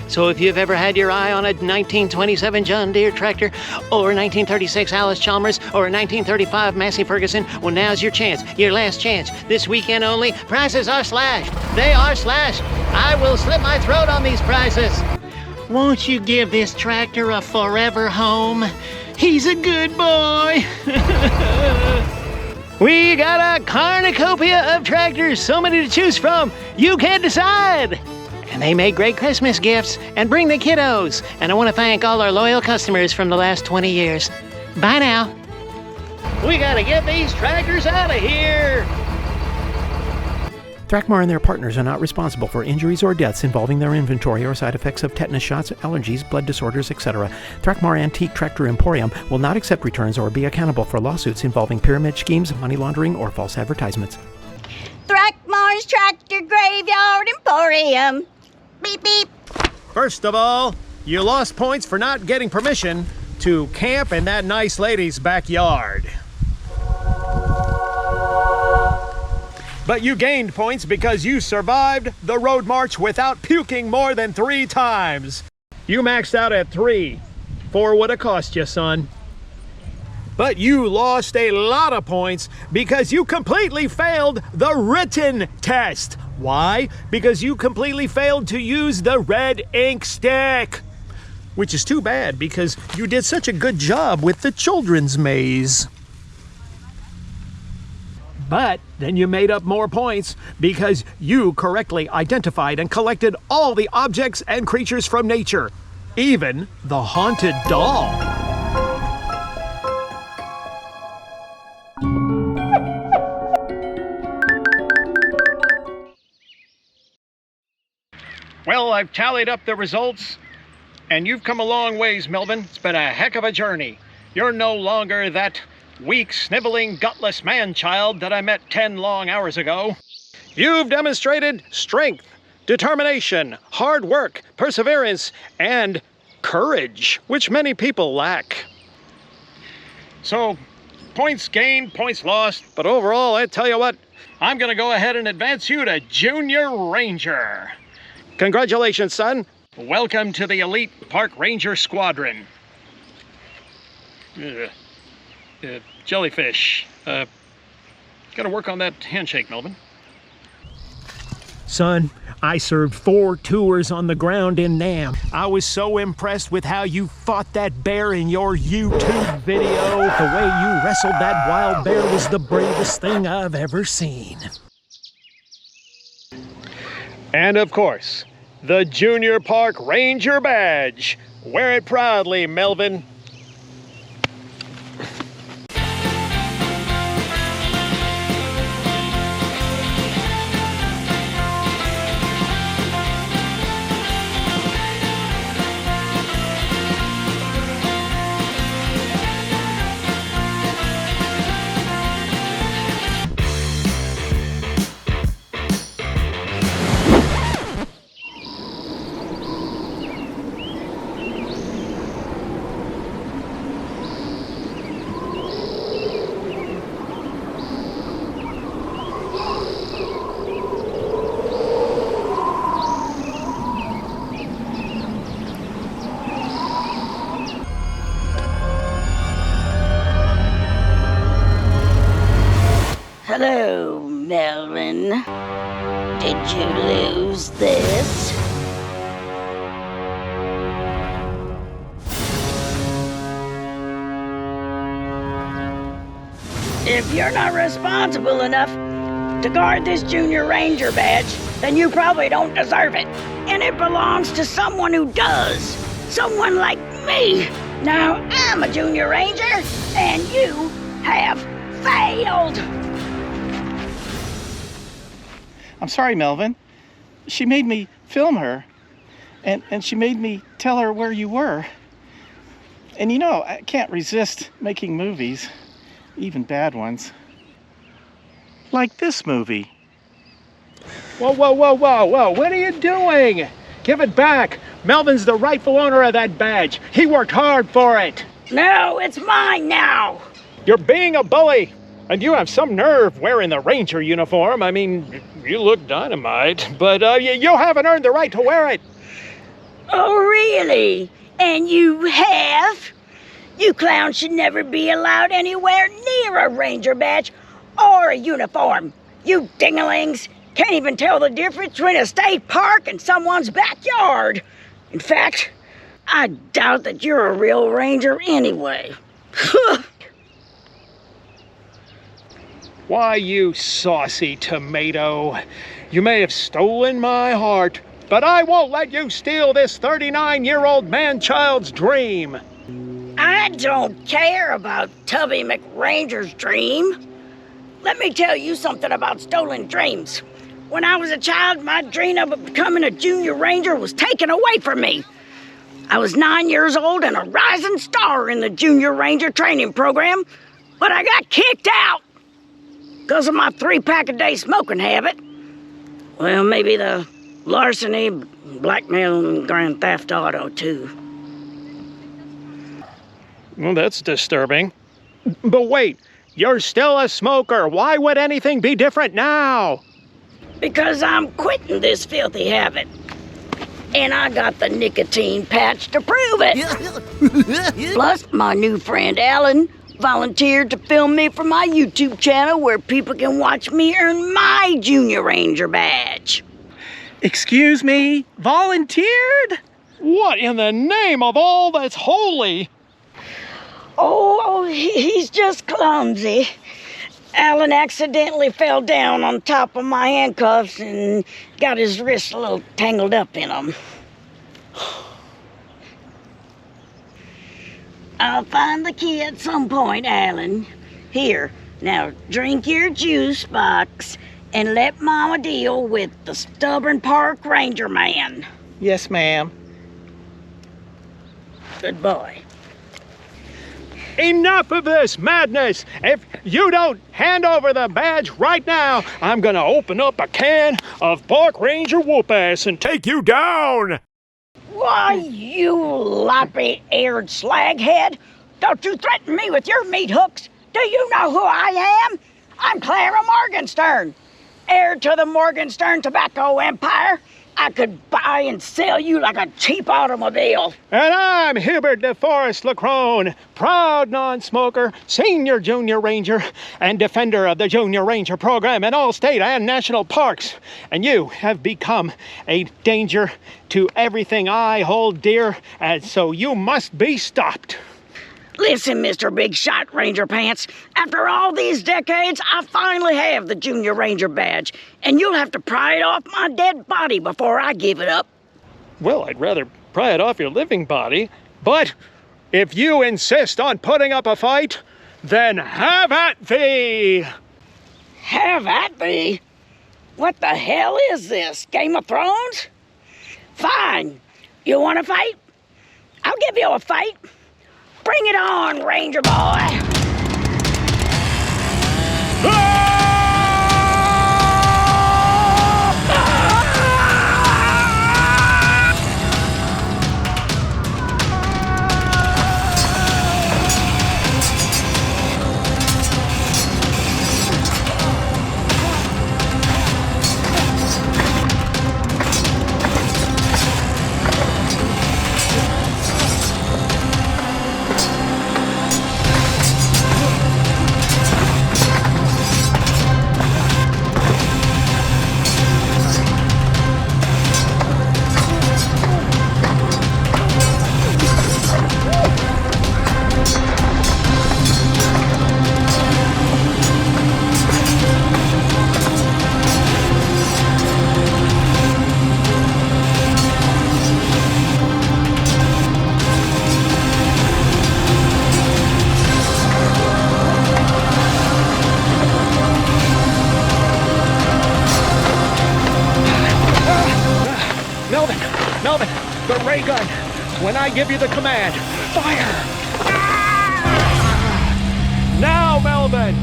So if you've ever had your eye on a 1927 John Deere tractor, or a 1936 Alice Chalmers, or a 1935 Massey Ferguson, well, now's your chance, your last chance. This weekend only, prices are slashed. They are slashed. I will slit my throat on these prices. Won't you give this tractor a forever home? He's a good boy. We got a cornucopia of tractors, so many to choose from, you can't decide. And they make great Christmas gifts and bring the kiddos. And I want to thank all our loyal customers from the last 20 years. Bye now. We gotta get these tractors out of here. Thrackmar and their partners are not responsible for injuries or deaths involving their inventory or side effects of tetanus shots, allergies, blood disorders, etc. Thrackmar Antique Tractor Emporium will not accept returns or be accountable for lawsuits involving pyramid schemes, money laundering, or false advertisements. Thrackmar's Tractor Graveyard Emporium. Beep, beep. First of all, you lost points for not getting permission to camp in that nice lady's backyard. But you gained points because you survived the road march without puking more than 3 times. You maxed out at 3. 4 would have cost you, son. But you lost a lot of points because you completely failed the written test. Why? Because you completely failed to use the red ink stick. Which is too bad because you did such a good job with the children's maze. But then you made up more points because you correctly identified and collected all the objects and creatures from nature, even the haunted doll. Well, I've tallied up the results, and you've come a long ways, Melvin. It's been a heck of a journey. You're no longer that weak, sniveling, gutless man-child that I met 10 long hours ago. You've demonstrated strength, determination, hard work, perseverance, and courage, which many people lack. So, points gained, points lost, but overall, I tell you what, I'm gonna go ahead and advance you to Junior Ranger. Congratulations, son. Welcome to the elite Park Ranger Squadron. Jellyfish. Gotta work on that handshake, Melvin. Son, I served 4 tours on the ground in Nam. I was so impressed with how you fought that bear in your YouTube video. The way you wrestled that wild bear was the bravest thing I've ever seen. And of course, the Junior Park Ranger badge. Wear it proudly, Melvin. Hello, Melvin. Did you lose this? If you're not responsible enough to guard this Junior Ranger badge, then you probably don't deserve it. And it belongs to someone who does. Someone like me. Now, I'm a Junior Ranger, and you have failed. I'm sorry, Melvin. She made me film her, and she made me tell her where you were. And you know, I can't resist making movies, even bad ones. Like this movie. Whoa, whoa, whoa, whoa, whoa. What are you doing? Give it back. Melvin's the rightful owner of that badge. He worked hard for it. No, it's mine now. You're being a bully. And you have some nerve wearing the ranger uniform. I mean, you look dynamite, but you haven't earned the right to wear it. Oh, really? And you have? You clowns should never be allowed anywhere near a ranger badge or a uniform. You dinglings can't even tell the difference between a state park and someone's backyard. In fact, I doubt that you're a real ranger anyway. Why, you saucy tomato. You may have stolen my heart, but I won't let you steal this 39-year-old man-child's dream. I don't care about Tubby McRanger's dream. Let me tell you something about stolen dreams. When I was a child, my dream of becoming a junior ranger was taken away from me. I was 9 years old and a rising star in the junior ranger training program, but I got kicked out because of my 3-pack-a-day smoking habit. Well, maybe the larceny, blackmail, and grand theft auto, too. Well, that's disturbing. But wait, you're still a smoker. Why would anything be different now? Because I'm quitting this filthy habit. And I got the nicotine patch to prove it. Plus, my new friend Alan volunteered to film me for my YouTube channel where people can watch me earn my Junior Ranger badge. Excuse me? Volunteered? What in the name of all that's holy? Oh, he's just clumsy. Alan accidentally fell down on top of my handcuffs and got his wrists a little tangled up in them. I'll find the key at some point, Alan. Here, now drink your juice box and let Mama deal with the stubborn park ranger man. Yes, ma'am. Good boy. Enough of this madness! If you don't hand over the badge right now, I'm gonna open up a can of Park Ranger whoop-ass and take you down! Why, you loppy-eared slaghead! Don't you threaten me with your meat hooks! Do you know who I am? I'm Clara Morgenstern, heir to the Morgenstern tobacco empire. I could buy and sell you like a cheap automobile. And I'm Hubert DeForest LeCrone, proud non-smoker, senior junior ranger, and defender of the Junior Ranger program in all state and national parks. And you have become a danger to everything I hold dear, and so you must be stopped. Listen, Mr. Big Shot Ranger Pants, after all these decades, I finally have the Junior Ranger badge, and you'll have to pry it off my dead body before I give it up. Well, I'd rather pry it off your living body, but if you insist on putting up a fight, then have at thee! Have at thee? What the hell is this, Game of Thrones? Fine. You want to fight? I'll give you a fight. Bring it on, Ranger boy! Melvin, the ray gun. When I give you the command, fire! Now, Melvin!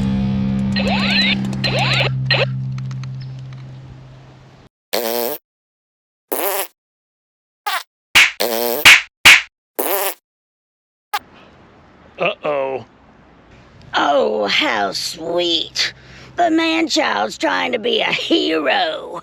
Uh-oh. Oh, how sweet. The man-child's trying to be a hero.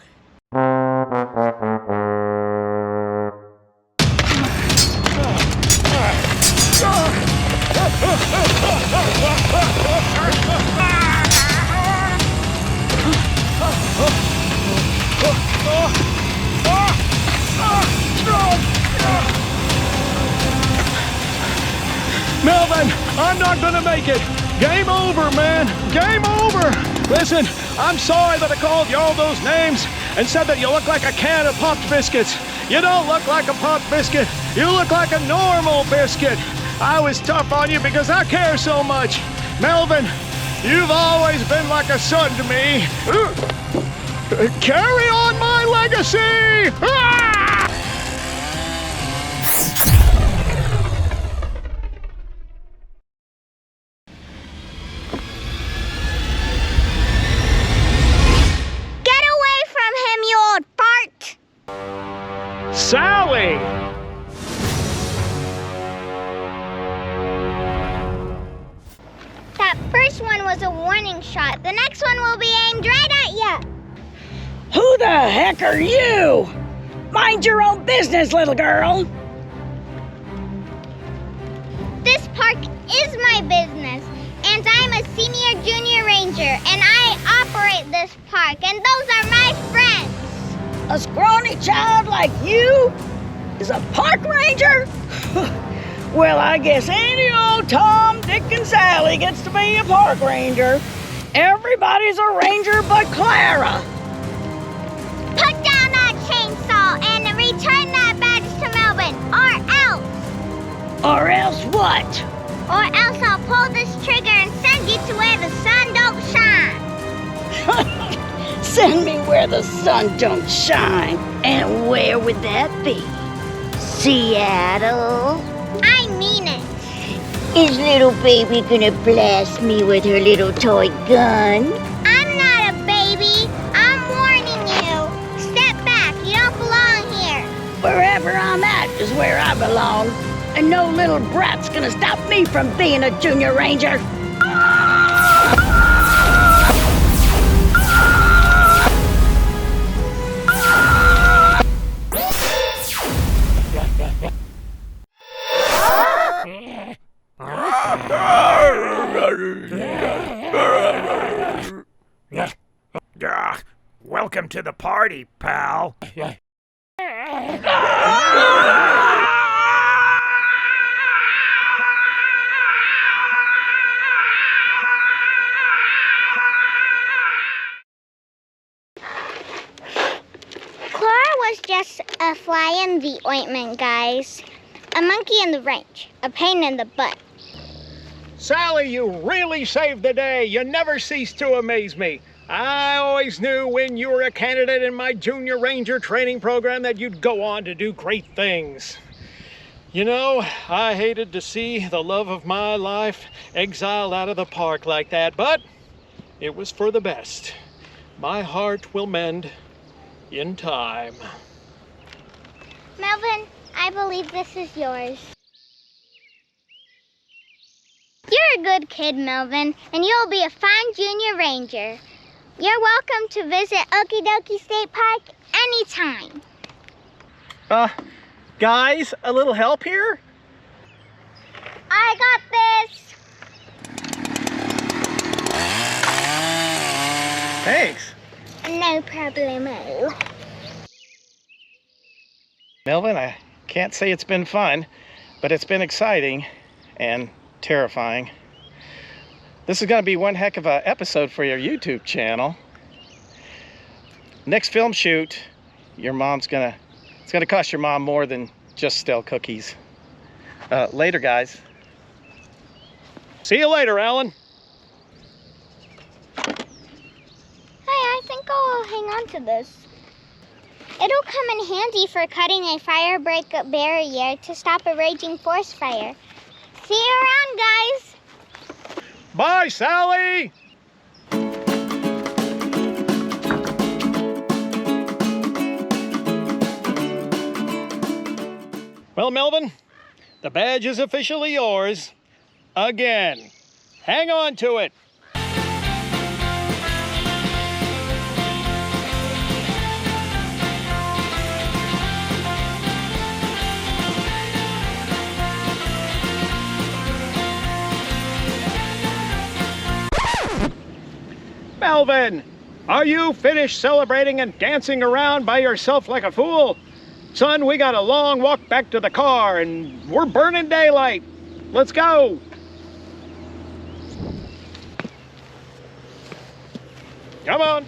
Melvin, I'm not gonna make it. Game over, man. Game over. Listen, I'm sorry that I called you all those names and said that you look like a can of popped biscuits. You don't look like a popped biscuit. You look like a normal biscuit. I was tough on you because I care so much. Melvin, you've always been like a son to me. Carry on my legacy! Ah! Sally! That first one was a warning shot. The next one will be aimed right at you. Who the heck are you? Mind your own business, little girl. This park is my business, and I'm a senior junior ranger, and I operate this park, and those are my friends. A scrawny child like you is a park ranger? Well, I guess any old Tom, Dick, and Sally gets to be a park ranger. Everybody's a ranger but Clara. Put down that chainsaw and return that badge to Melvin, or else. Or else what? Or else I'll pull this trigger and send you to where the sun don't shine. Send me where the sun don't shine. And where would that be? Seattle? I mean it. Is little baby gonna blast me with her little toy gun? I'm not a baby. I'm warning you. Step back. You don't belong here. Wherever I'm at is where I belong. And no little brat's gonna stop me from being a junior ranger. Welcome to the party, pal. Clara was just a fly in the ointment, guys. A monkey in the wrench. A pain in the butt. Sally, you really saved the day. You never cease to amaze me. I always knew when you were a candidate in my junior ranger training program that you'd go on to do great things. You know, I hated to see the love of my life exiled out of the park like that, but it was for the best. My heart will mend in time. Melvin, I believe this is yours. You're a good kid, Melvin, and you'll be a fine junior ranger. You're welcome to visit Okie Dokie State Park anytime. Guys, a little help here? I got this. Thanks. No problemo. Melvin, I can't say it's been fun, but it's been exciting and terrifying. This is going to be one heck of an episode for your YouTube channel. Next film shoot, it's going to cost your mom more than just stale cookies. Later, guys. See you later, Alan. Hey, I think I'll hang on to this. It'll come in handy for cutting a fire break barrier to stop a raging forest fire. See you around, guys. Bye, Sally! Well, Melvin, the badge is officially yours. again. Hang on to it. Melvin, are you finished celebrating and dancing around by yourself like a fool? Son, we got a long walk back to the car and we're burning daylight. Let's go. Come on.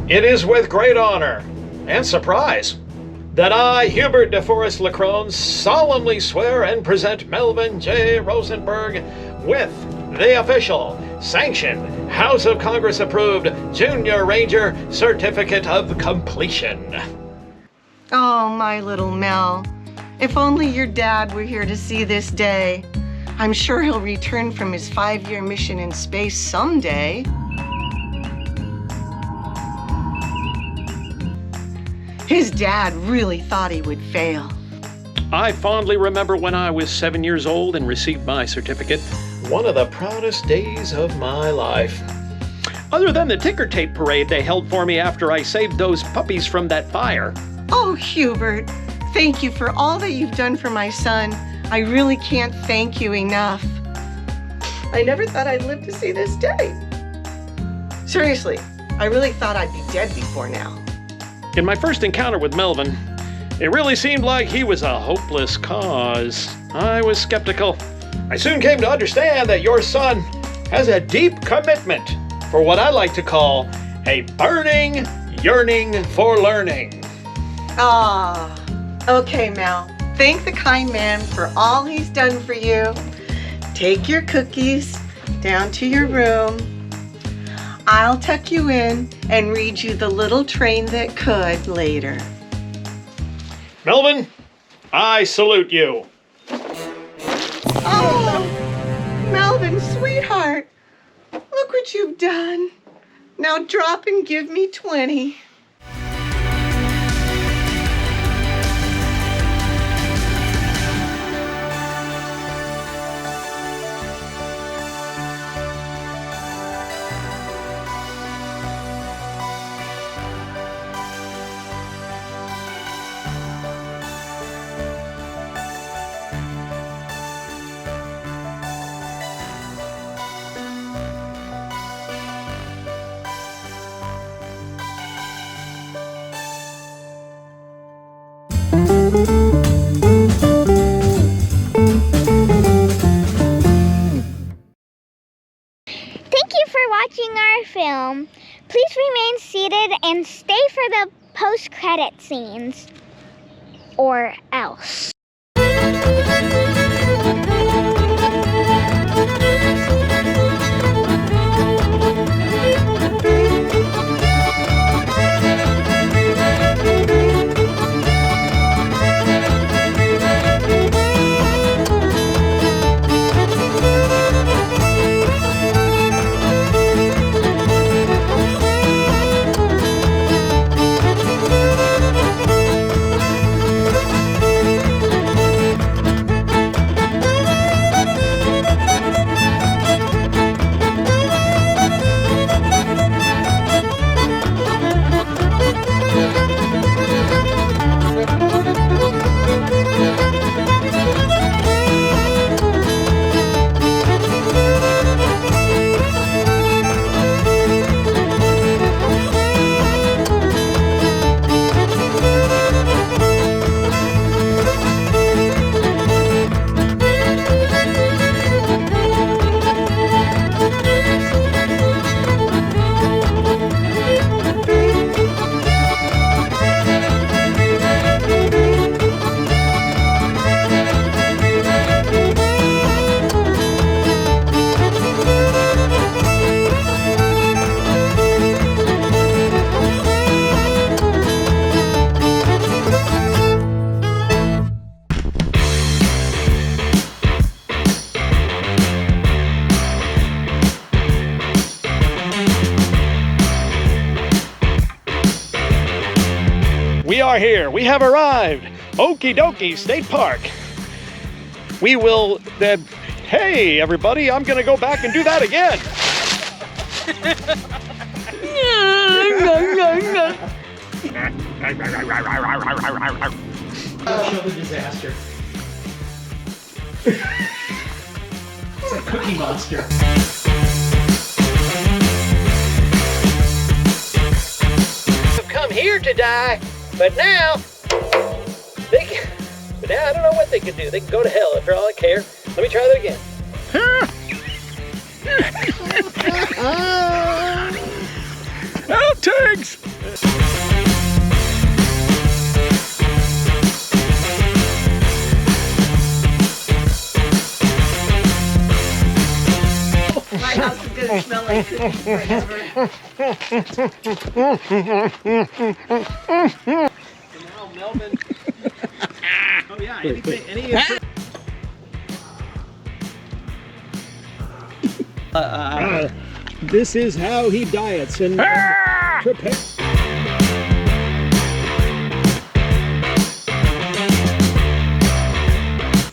It is with great honor and surprise that I, Hubert DeForest LeCrone, solemnly swear and present Melvin J. Rosenberg with the official, sanctioned, House of Congress approved Junior Ranger Certificate of Completion. Oh, my little Mel. If only your dad were here to see this day. I'm sure he'll return from his 5-year mission in space someday. His dad really thought he would fail. I fondly remember when I was 7 years old and received my certificate. One of the proudest days of my life. Other than the ticker tape parade they held for me after I saved those puppies from that fire. Oh, Hubert, thank you for all that you've done for my son. I really can't thank you enough. I never thought I'd live to see this day. Seriously, I really thought I'd be dead before now. In my first encounter with Melvin, it really seemed like he was a hopeless cause. I was skeptical. I soon came to understand that your son has a deep commitment for what I like to call a burning yearning for learning. Ah, okay, Mel. Thank the kind man for all he's done for you. Take your cookies down to your room. I'll tuck you in and read you The Little Train That Could later. Melvin, I salute you. Oh, Melvin, sweetheart. Look what you've done. Now drop and give me 20. Thank you for watching our film. Please remain seated and stay for the post-credit scenes. Or else. are here. We have arrived. Okie dokie State Park. We will... hey, everybody, I'm going to go back and do that again. Show the disaster. It's a cookie monster. I've come here to die, but now I don't know what they can do. They can go to hell for all I care. Let me try that again. Outtakes! My house is gonna smell like cookies forever. Now, Melvin. Oh, yeah, any This is how he diets and prepares.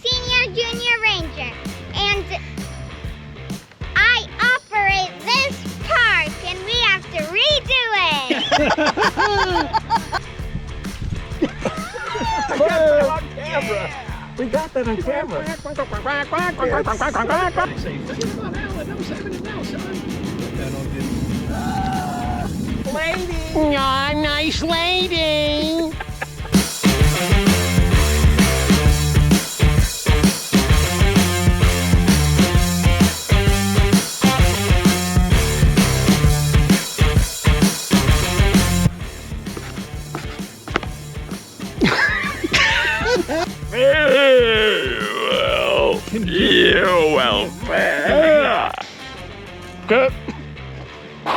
Senior Junior Ranger, and I operate this park, and we have to redo it. We got that on camera. Lady! Aw, nice lady!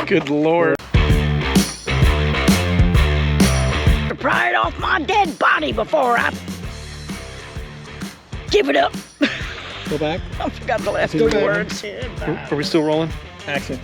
Good Lord. Pry it off my dead body before I give it up. Go back. I forgot the last Go two back. words. Are we still rolling? Action.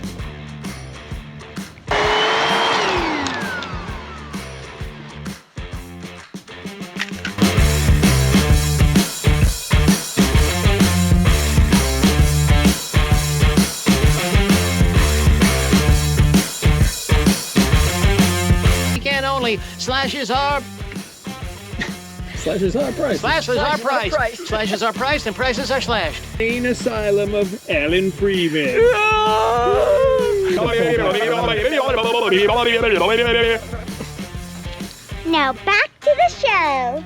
Slashes are price. Slashes are price. Slashes are priced and prices are slashed. Main asylum of Alan Freeman. Now back to the show.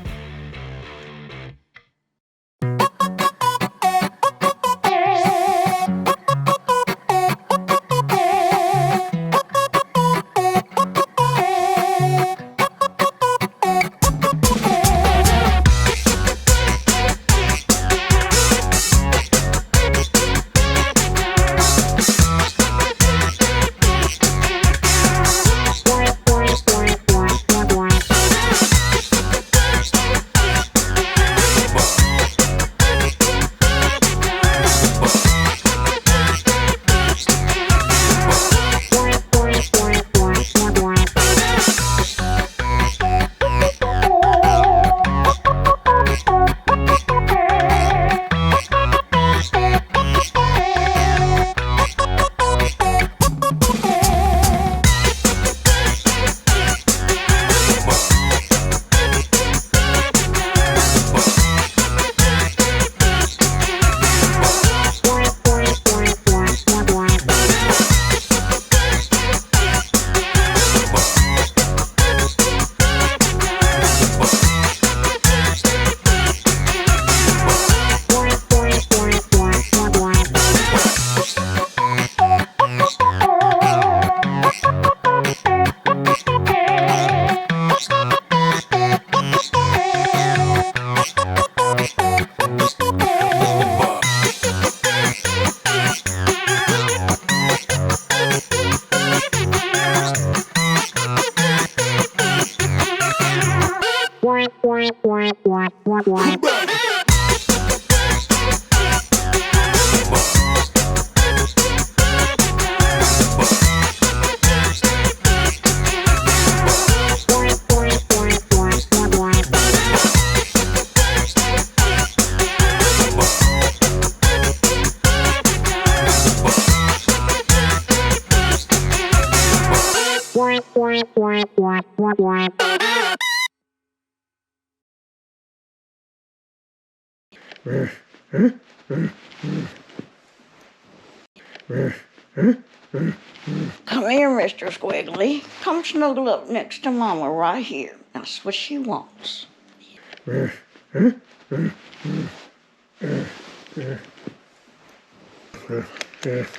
Come here, Mr. Squiggly. Come snuggle up next to Mama right here. That's what she wants.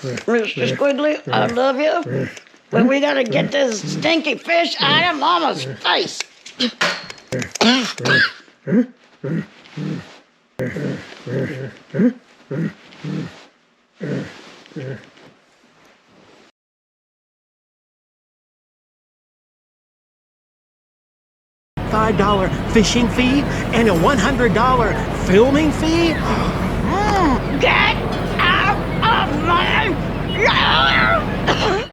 Mr. Squiggly, I love you, but we gotta get this stinky fish out of Mama's face. $5 fishing fee and a $100 filming fee? Get out of my yard!